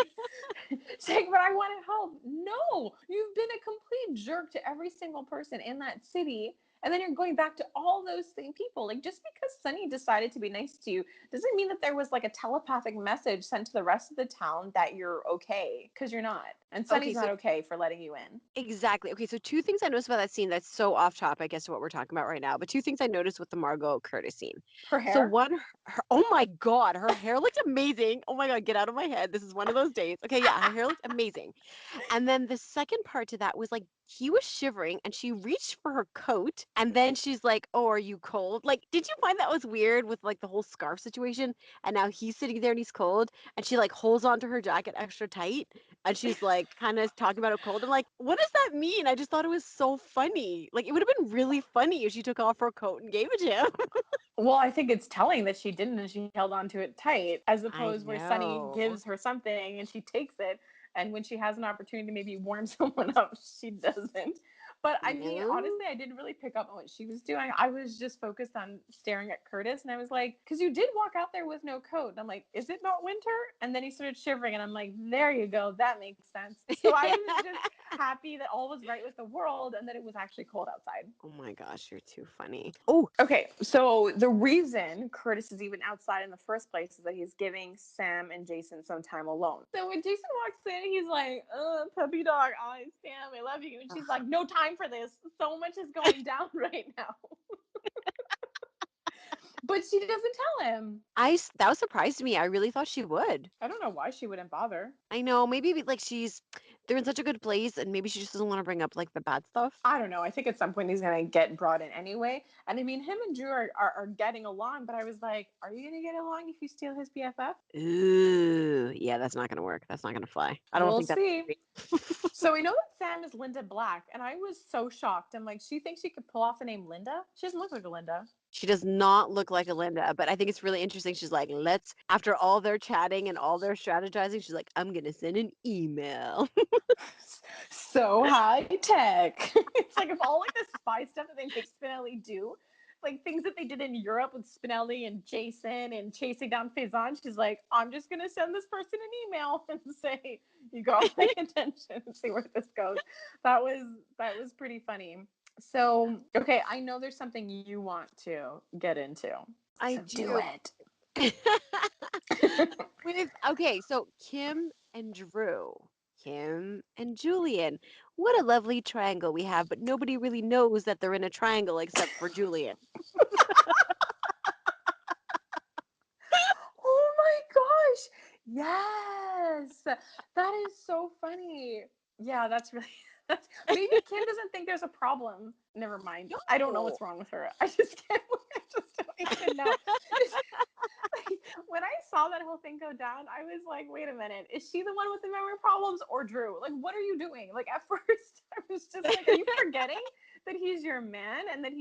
Speaker 2: "But I want to help." No, you've been a complete a jerk to every single person in that city. And then you're going back to all those same people. Like, just because Sunny decided to be nice to you doesn't mean that there was like a telepathic message sent to the rest of the town that you're okay, because you're not. And
Speaker 3: Okay,
Speaker 2: Sunny's
Speaker 3: so
Speaker 2: not okay for letting you in.
Speaker 3: exactly. Okay, so two things I noticed about that scene that's so off topic as to what we're talking about right now, but two things I noticed with the Margot Curtis scene.
Speaker 2: Her
Speaker 3: So
Speaker 2: hair.
Speaker 3: one, oh my God, her hair looked amazing. Oh my God, get out of my head. This is one of those days. Okay, yeah, her hair looked amazing. And then the second part to that was like he was shivering and she reached for her coat and then she's like, "Oh, are you cold?" Like, did you find that was weird with like the whole scarf situation? And now he's sitting there and he's cold and she like holds onto her jacket extra tight and she's like kind of talking about how cold. I'm like, "What does that mean?" I just thought it was so funny. Like it would have been really funny if she took off her coat and gave it to him.
Speaker 2: Well, I think it's telling that she didn't and she held on to it tight, as
Speaker 3: I
Speaker 2: opposed where Sunny
Speaker 3: know.
Speaker 2: gives her something and she takes it. And when she has an opportunity to maybe warm someone up, she doesn't. But I mean,
Speaker 3: No.
Speaker 2: honestly, I didn't really pick up on what she was doing. I was just focused on staring at Curtis. And I was like, because you did walk out there with no coat. And I'm like, is it not winter? And then he started shivering. And I'm like, there you go. That makes sense. So I was just happy that all was right with the world and that it was actually cold outside.
Speaker 3: Oh my gosh, you're too funny. Oh,
Speaker 2: Okay, so the reason Curtis is even outside in the first place is that he's giving Sam and Jason some time alone. So when Jason walks in, he's like, puppy dog, I Sam, I love you. And she's like, no time for this. So much is going down right now. But she doesn't tell him.
Speaker 3: that was surprised me. I really thought she would.
Speaker 2: I don't know why she wouldn't bother.
Speaker 3: I know, maybe like they're in such a good place and maybe she just doesn't want to bring up like the bad stuff.
Speaker 2: I don't know. I think at some point he's going to get brought in anyway. And I mean, him and Drew are getting along, but I was like, are you going to get along if you steal his BFF?
Speaker 3: Ooh, yeah, that's not gonna work. That's not gonna fly. I don't
Speaker 2: We'll
Speaker 3: think that's
Speaker 2: see. So we know that Sam is Linda Black, and I was so shocked. I'm like, she thinks she could pull off the name Linda? She doesn't look like a Linda.
Speaker 3: she does not look like a Linda, but I think it's really interesting. She's like, after all their chatting and all their strategizing, she's like, I'm gonna send an email.
Speaker 2: So high tech. It's like if all like the spy stuff that they make Spinelli do, like things that they did in Europe with Spinelli and Jason and chasing down Faison, she's like, I'm just gonna send this person an email and say, you got my attention and see where this goes. That was pretty funny. So okay, I know there's something you want to get into.
Speaker 3: I
Speaker 2: So do
Speaker 3: do.
Speaker 2: it.
Speaker 3: Okay, so Kim and Drew, Kim and Julian. What a lovely triangle we have, but nobody really knows that they're in a triangle except for Julian.
Speaker 2: Oh my gosh. Yes. That is so funny. Yeah, that's really that's maybe Kim doesn't think there's a problem. Never mind. I don't know
Speaker 3: No.
Speaker 2: what's wrong with her. I just can't I just don't even know. It's, like, when I saw that whole thing go down, I was like, wait a minute, is she the one with the memory problems or Drew? Like, what are you doing? Like at first I was just like, are you forgetting that he's your man and that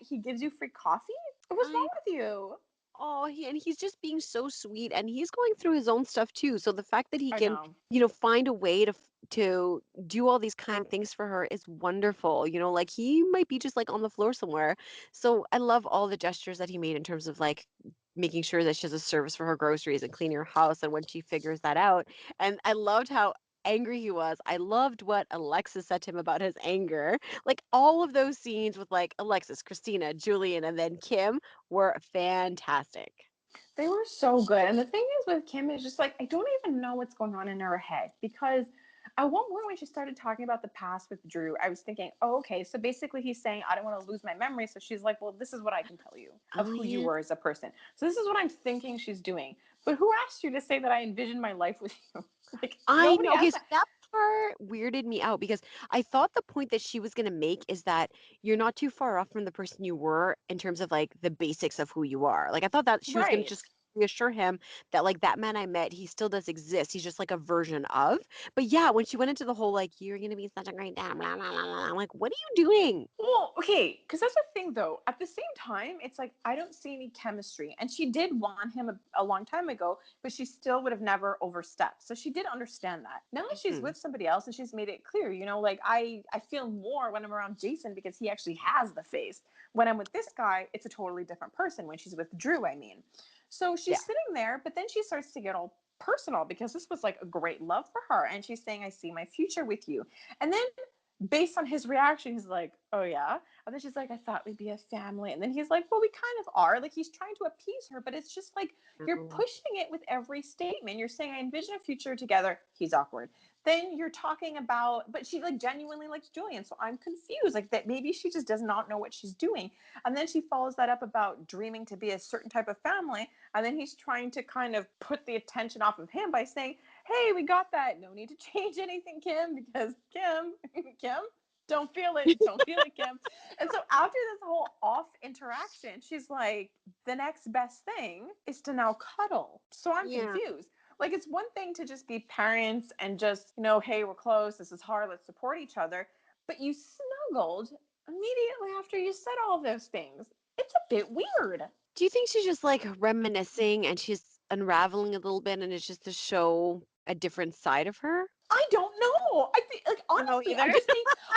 Speaker 2: he gives you free coffee? What's
Speaker 3: I
Speaker 2: wrong with you?
Speaker 3: Oh, and he's just being so sweet and he's going through his own stuff too. So the fact that he
Speaker 2: I
Speaker 3: can,
Speaker 2: know.
Speaker 3: find a way to do all these kind things for her is wonderful. Like he might be just like on the floor somewhere. So I love all the gestures that he made in terms of like making sure that she has a service for her groceries and cleaning her house and when she figures that out. And I loved how angry he was. I loved what Alexis said to him about his anger. Like all of those scenes with like Alexis, Christina, Julian, and then Kim were fantastic.
Speaker 2: They were so good. And the thing is with Kim is just like I don't even know what's going on in her head because at one point when she started talking about the past with Drew, I was thinking, oh, okay, so basically he's saying I don't want to lose my memory. So she's like, well, this is what I can tell you of
Speaker 3: Oh
Speaker 2: who you
Speaker 3: yeah.
Speaker 2: were as a person. So this is what I'm thinking she's doing. But who asked you to say that I envisioned my life with you? Like
Speaker 3: I
Speaker 2: nobody
Speaker 3: know. Okay,
Speaker 2: asked
Speaker 3: so
Speaker 2: that.
Speaker 3: that part weirded me out because I thought the point that she was going to make is that you're not too far off from the person you were in terms of like the basics of who you are. Like I thought that she was going to
Speaker 2: Right.
Speaker 3: just reassure him that like that man I met, he still does exist. He's just like a version of. But yeah, when she went into the whole like you're going to be such a great dad, blah, blah, blah, blah, I'm like, what are you doing?
Speaker 2: Well, okay, because that's the thing though. At the same time, it's like I don't see any chemistry. And she did want him a long time ago, but she still would have never overstepped. So she did understand that. Now that she's
Speaker 3: Mhm.
Speaker 2: with somebody else and she's made it clear, like I feel more when I'm around Jason because he actually has the face. When I'm with this guy, it's a totally different person. When she's with Drew, I mean. So
Speaker 3: Yeah.
Speaker 2: she's sitting there, but then she starts to get all personal because this was like a great love for her. And she's saying, I see my future with you. And then based on his reaction, he's like, oh yeah. And then she's like, I thought we'd be a family. And then he's like, well, we kind of are. Like, he's trying to appease her, but it's just like you're
Speaker 3: Mm.
Speaker 2: pushing it with every statement. You're saying, I envision a future together. He's awkward. Then you're talking about, but she like genuinely likes Julian. So I'm confused. Like, that maybe she just does not know what she's doing. And then she follows that up about dreaming to be a certain type of family. And then he's trying to kind of put the attention off of him by saying, hey, we got that. No need to change anything, Kim, because Kim, don't feel it, Kim. And so after this whole off interaction, she's like, the next best thing is to now cuddle. So I'm
Speaker 3: Yeah.
Speaker 2: confused. Like, it's one thing to just be parents and just, hey, we're close. This is hard. Let's support each other. But you snuggled immediately after you said all of those things. It's a bit weird.
Speaker 3: Do you think she's just like reminiscing and she's unraveling a little bit and it's just to show a different side of her?
Speaker 2: I don't know. I think, like,
Speaker 3: I don't know
Speaker 2: honestly,
Speaker 3: either.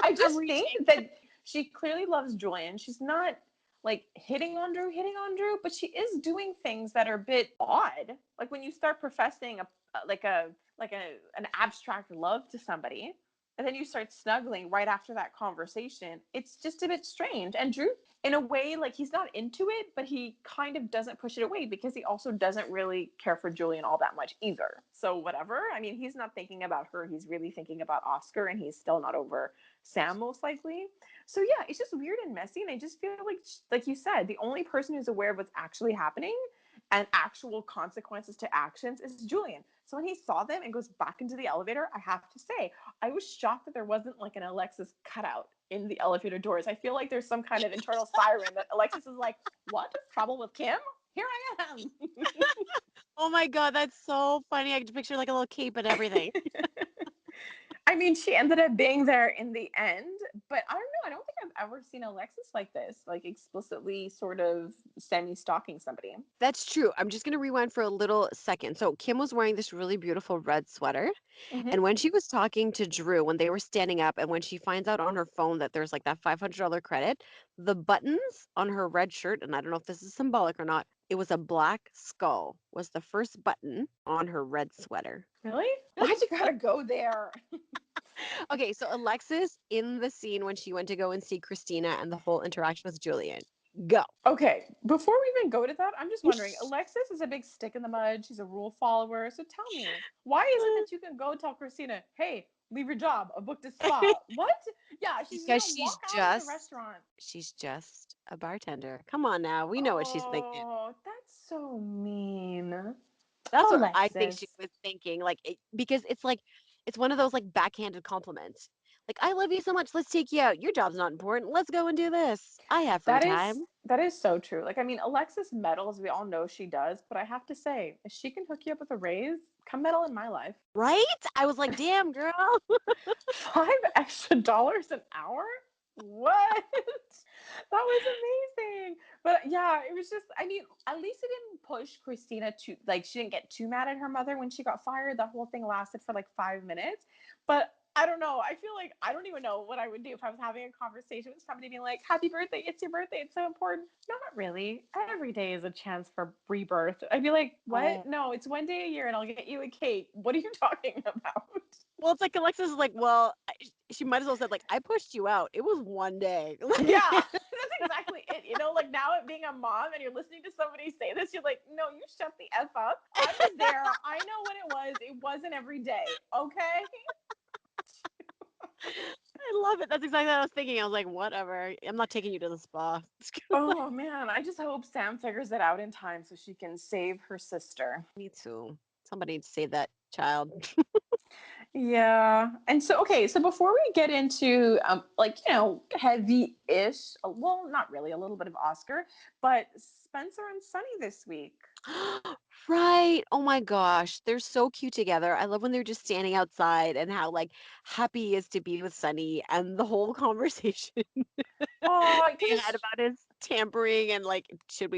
Speaker 2: I
Speaker 3: I'm
Speaker 2: just
Speaker 3: reaching.
Speaker 2: think that she clearly loves Julian. She's not like hitting on Drew, but she is doing things that are a bit odd. Like when you start professing an abstract love to somebody, and then you start snuggling right after that conversation. It's just a bit strange. And Drew, in a way, like, he's not into it, but he kind of doesn't push it away because he also doesn't really care for Julian all that much either. So whatever. I mean, he's not thinking about her. He's really thinking about Oscar, and he's still not over Sam, most likely. So yeah, it's just weird and messy. And I just feel like you said, the only person who's aware of what's actually happening and actual consequences to actions is Julian. So when he saw them and goes back into the elevator, I have to say, I was shocked that there wasn't like an Alexis cutout in the elevator doors. I feel like there's some kind of internal siren that Alexis is like, what? Trouble with Kim? Here I am.
Speaker 3: Oh my God, that's so funny. I could picture like a little cape and everything.
Speaker 2: I mean, she ended up being there in the end, but I don't know. I don't think I've ever seen Alexis like this, like explicitly sort of semi stalking somebody.
Speaker 3: That's true. I'm just going to rewind for a little second. So, Kim was wearing this really beautiful red sweater.
Speaker 2: Mm-hmm.
Speaker 3: And when she was talking to Drew, when they were standing up, and when she finds out on her phone that there's like that $500 credit, the buttons on her red shirt, and I don't know if this is symbolic or not, it was a black skull, was the first button on her red sweater.
Speaker 2: Really? Why'd you gotta go there?
Speaker 3: Okay, so Alexis in the scene when she went to go and see Christina and the whole interaction with Julian. Go.
Speaker 2: Okay, before we even go to that, I'm just wondering, Alexis is a big stick in the mud. She's a rule follower. So tell me, why is it that you can go tell Christina, hey, leave your job, I booked a spa? What? Yeah, she's
Speaker 3: Because
Speaker 2: gonna walk out of the restaurant.
Speaker 3: she's just a bartender. Come on now, we know what she's thinking.
Speaker 2: Oh, that's so mean.
Speaker 3: That's what I think she
Speaker 2: Alexis.
Speaker 3: was thinking. Like, because it's like, it's one of those like backhanded compliments. Like, I love you so much. Let's take you out. Your job's not important. Let's go and do this. I have free time.
Speaker 2: That is so true. Like, I mean, Alexis meddles, we all know she does, but I have to say, if she can hook you up with a raise, come meddle in my life.
Speaker 3: Right? I was like, damn, girl.
Speaker 2: $5 extra an hour? What? That was amazing. But yeah, it was just, I mean, at least it didn't push Christina to, like, she didn't get too mad at her mother when she got fired. The whole thing lasted for like 5 minutes. But I don't know. I feel like I don't even know what I would do if I was having a conversation with somebody being like, happy birthday, it's your birthday, it's so important. Not really. Every day is a chance for rebirth. I'd be like, what?
Speaker 3: Oh.
Speaker 2: No, it's one day a year and I'll get you a cake. What are you talking about?
Speaker 3: Well, it's like Alexis is like, well, she might as well said like, I pushed you out. It was one day.
Speaker 2: Yeah, that's exactly it. Like, now being a mom and you're listening to somebody say this, you're like, no, you shut the F up. I was there. I know what it was. It wasn't every day. Okay.
Speaker 3: I love it. That's exactly what I was thinking. I was like, whatever. I'm not taking you to the spa.
Speaker 2: Oh man, I just hope Sam figures it out in time so she can save her sister.
Speaker 3: Me too. Somebody needs to save that child.
Speaker 2: Yeah. And so, okay, so before we get into like, heavy-ish, well, not really, a little bit of Oscar, but Spencer and Sunny this week.
Speaker 3: Right. Oh my gosh. They're so cute together. I love when they're just standing outside and how like happy he is to be with Sunny and the whole conversation
Speaker 2: Oh, because
Speaker 3: they had
Speaker 2: it's
Speaker 3: about his tampering and like, do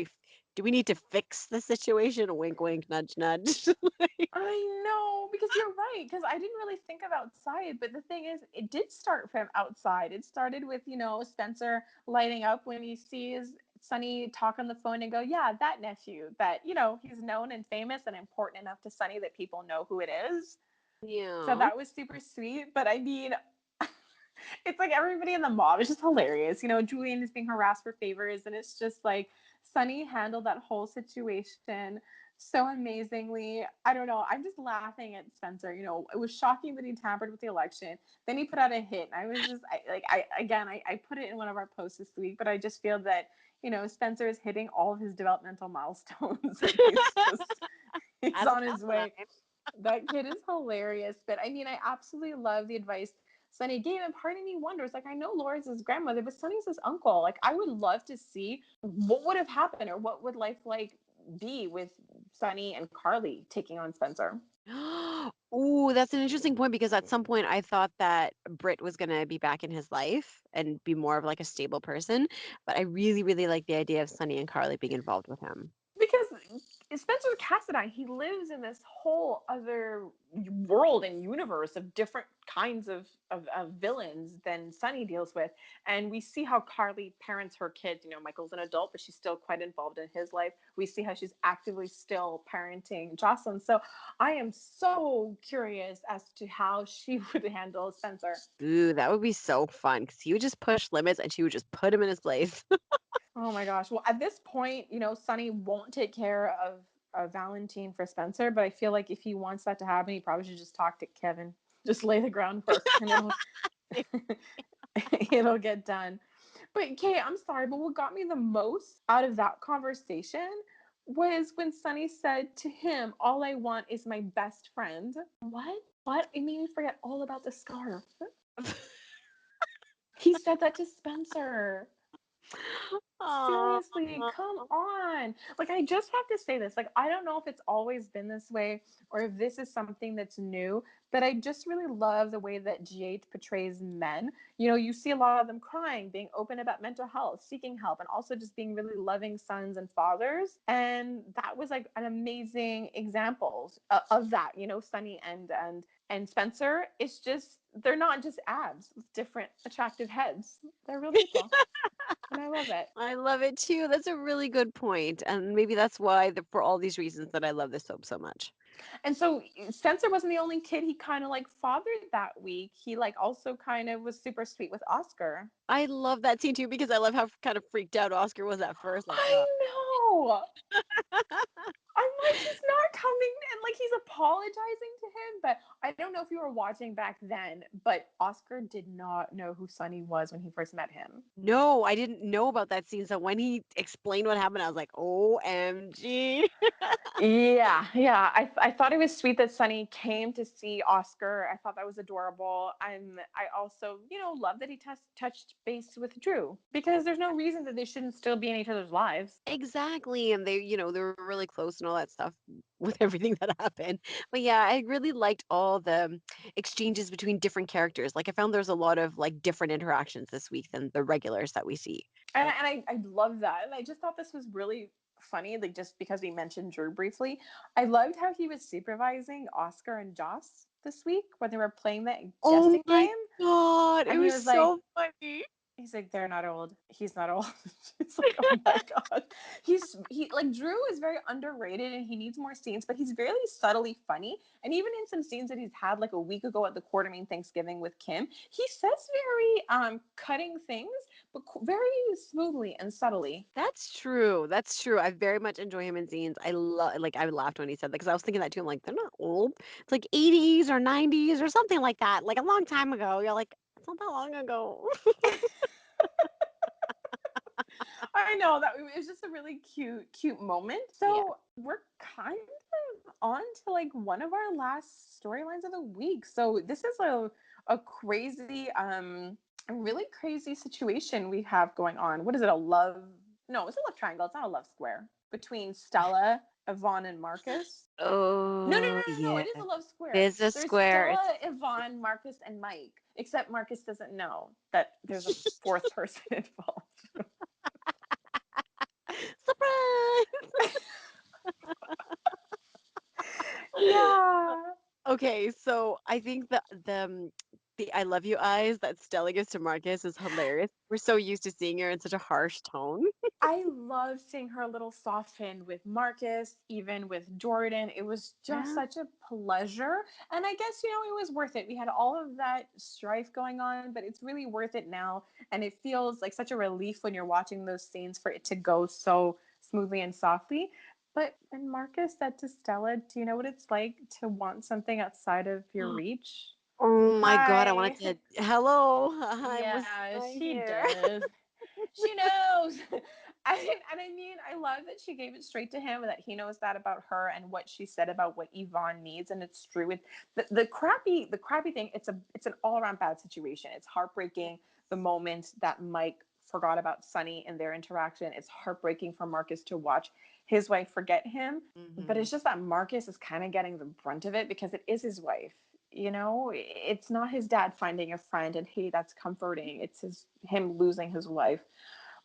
Speaker 3: we need to fix the situation? Wink, wink, nudge, nudge.
Speaker 2: I know, because you're right. Because I didn't really think of outside, but the thing is, it did start from outside. It started with, Spencer lighting up when he sees Sunny talk on the phone and go, yeah, that nephew that, he's known and famous and important enough to Sunny that people know who it is. So
Speaker 3: Yeah.
Speaker 2: that was super sweet. But I mean, It's like everybody in the mob is just hilarious. You know, Julian is being harassed for favors, and it's just like Sunny handled that whole situation so amazingly. I don't know. I'm just laughing at Spencer. You know, it was shocking that he tampered with the election. Then he put out a hit, and I was just I put it in one of our posts this week, but I just feel that Spencer is hitting all of his developmental milestones, and he's
Speaker 3: That's
Speaker 2: on his way.
Speaker 3: asinine.
Speaker 2: That kid is hilarious. But I mean, I absolutely love the advice Sunny gave. And part of me wonders, like, I know Laura's his grandmother, but Sunny's his uncle. Like, I would love to see what would have happened or what would life like be with Sunny and Carly taking on Spencer.
Speaker 3: Ooh, that's an interesting point because at some point I thought that Britt was gonna be back in his life and be more of like a stable person, but I really, really like the idea of Sunny and Carly being involved with him.
Speaker 2: Because Spencer Cassadine, he lives in this whole other world and universe of different kinds of villains than Sunny deals with. And we see how Carly parents her kids. You know, Michael's an adult, but she's still quite involved in his life. We see how she's actively still parenting Jocelyn. So I am so curious as to how she would handle Spencer.
Speaker 3: Ooh, that would be so fun because he would just push limits and she would just put him in his place.
Speaker 2: Oh my gosh. Well, at this point, Sonny won't take care of Valentine for Spencer, but I feel like if he wants that to happen, he probably should just talk to Kevin. Just lay the groundwork and it'll get done. But Kay, I'm sorry, but what got me the most out of that conversation was when Sonny said to him, "All I want is my best friend." What? What? It made me forget all about the scarf. He said that to Spencer.
Speaker 3: Aw.
Speaker 2: Seriously, come on. Like, I just have to say this. Like, I don't know if it's always been this way or if this is something that's new, but I just really love the way that GH portrays men. You know, you see a lot of them crying, being open about mental health, seeking help, and also just being really loving sons and fathers. And that was like an amazing example of that, Sunny and Spencer. It's just, they're not just abs with different attractive heads. They're real people. And I love it.
Speaker 3: I love it too. That's a really good point, and maybe that's why, for all these reasons, that I love this soap so much.
Speaker 2: And so Spencer wasn't the only kid he kind of like fathered that week. He like also kind of was super sweet with Oscar.
Speaker 3: I love that scene too because I love how kind of freaked out Oscar was at first. Like,
Speaker 2: I know. I'm like, he's not coming, and like he's apologizing to him, but I don't know if you were watching back then, but Oscar did not know who Sonny was when he first met him.
Speaker 3: no, I didn't know about that scene. So when he explained what happened, I was like, OMG.
Speaker 2: Yeah. I thought it was sweet that Sonny came to see Oscar. I thought that was adorable. And I also, love that he touched base with Drew because there's no reason that they shouldn't still be in each other's lives.
Speaker 3: Exactly. And they were really close and all that stuff with everything that happened. But yeah, I really liked all the exchanges between different characters. Like I found there's a lot of like different interactions this week than the regulars that we see.
Speaker 2: And I love that. And I just thought this was really funny, like just because we mentioned Drew briefly. I loved how he was supervising Oscar and Joss this week when they were playing that
Speaker 3: Oh
Speaker 2: guessing
Speaker 3: my
Speaker 2: game.
Speaker 3: God, it
Speaker 2: And he
Speaker 3: was
Speaker 2: was like,
Speaker 3: so funny.
Speaker 2: he's like, they're not old. He's not old. It's like, oh my god. He like Drew is very underrated and he needs more scenes, but he's very subtly funny. And even in some scenes that he's had like a week ago at the Quartermain Thanksgiving with Kim, he says very cutting things, but very smoothly and subtly.
Speaker 3: That's true. That's true. I very much enjoy him in scenes. I love, like, I laughed when he said that because I was thinking that too. I'm like, they're not old. It's like 80s or 90s or something like that. Like a long time ago. You're like, it's not that long ago.
Speaker 2: I know that it was just a really cute moment.
Speaker 3: Yeah.
Speaker 2: So we're kind of on to like one of our last storylines of the week. So this is a crazy, a really crazy situation we have going on. What is it? A love? No, it's a love triangle. It's not a love square between Stella, Yvonne, and Marcus. No, no, no,
Speaker 3: Oh,
Speaker 2: no, no.
Speaker 3: yeah.
Speaker 2: It is a love
Speaker 3: It
Speaker 2: square.
Speaker 3: is a
Speaker 2: There's
Speaker 3: square. It's
Speaker 2: Stella, Yvonne, Marcus, and Mike. Except Marcus doesn't know that there's a fourth person involved.
Speaker 3: surprise.
Speaker 2: Yeah.
Speaker 3: Okay, so I think the The I love you eyes that Stella gives to Marcus is hilarious. We're so used to seeing her in such a harsh tone.
Speaker 2: I love seeing her a little softened with Marcus, even with Jordan. It was just
Speaker 3: Yeah.
Speaker 2: such a pleasure. And I guess, it was worth it. We had all of that strife going on, but it's really worth it now. And it feels like such a relief when you're watching those scenes for it to go so smoothly and softly. But when Marcus said to Stella, do you know what it's like to want something outside of your reach?
Speaker 3: Oh my God, I wanted
Speaker 2: Hi.
Speaker 3: to. Hello, I was
Speaker 2: Yeah,
Speaker 3: right
Speaker 2: she
Speaker 3: here.
Speaker 2: does. She knows. I mean, I love that she gave it straight to him and that he knows that about her and what she said about what Yvonne needs. And it's true. With the crappy thing, it's an all-around bad situation. It's heartbreaking the moment that Mike forgot about Sunny and their interaction. It's heartbreaking for Marcus to watch his wife forget him. But
Speaker 3: Hmm.
Speaker 2: it's just that Marcus is kind of getting the brunt of it because it is his wife. It's not his dad finding a friend and hey, that's comforting. It's him losing his wife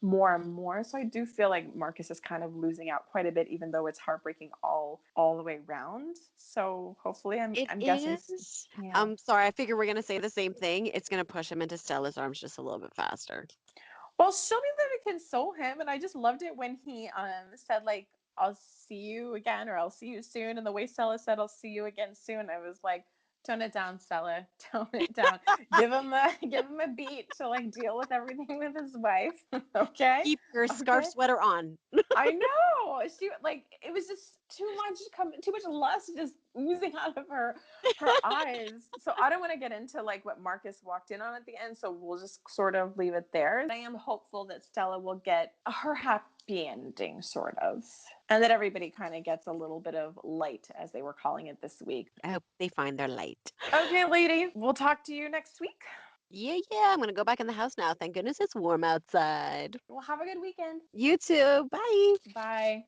Speaker 2: more and more. So I do feel like Marcus is kind of losing out quite a bit, even though it's heartbreaking all the way around. So hopefully, I'm
Speaker 3: It
Speaker 2: I'm guessing,
Speaker 3: is.
Speaker 2: yeah.
Speaker 3: I'm sorry. I figure we're gonna say the same thing. It's gonna push him into Stella's arms just a little bit faster.
Speaker 2: Well, she'll be there to console him, and I just loved it when he said like, "I'll see you again" or "I'll see you soon," and the way Stella said, "I'll see you again soon," I was like, "Tone it down, Stella. Tone it down. Give him a beat to like deal with everything with his wife. Okay,
Speaker 3: Keep your scarf
Speaker 2: okay."
Speaker 3: sweater on.
Speaker 2: I know. She like it was just too much lust just oozing out of her eyes. So I don't want to get into like what Marcus walked in on at the end, so we'll just sort of leave it there. I am hopeful that Stella will get her happy ending sort of. And that everybody kind of gets a little bit of light as they were calling it this week.
Speaker 3: I hope they find their light.
Speaker 2: Okay, lady, we'll talk to you next week.
Speaker 3: Yeah, yeah. I'm gonna go back in the house now. Thank goodness it's warm outside.
Speaker 2: Well, have a good weekend.
Speaker 3: You too. Bye.
Speaker 2: Bye.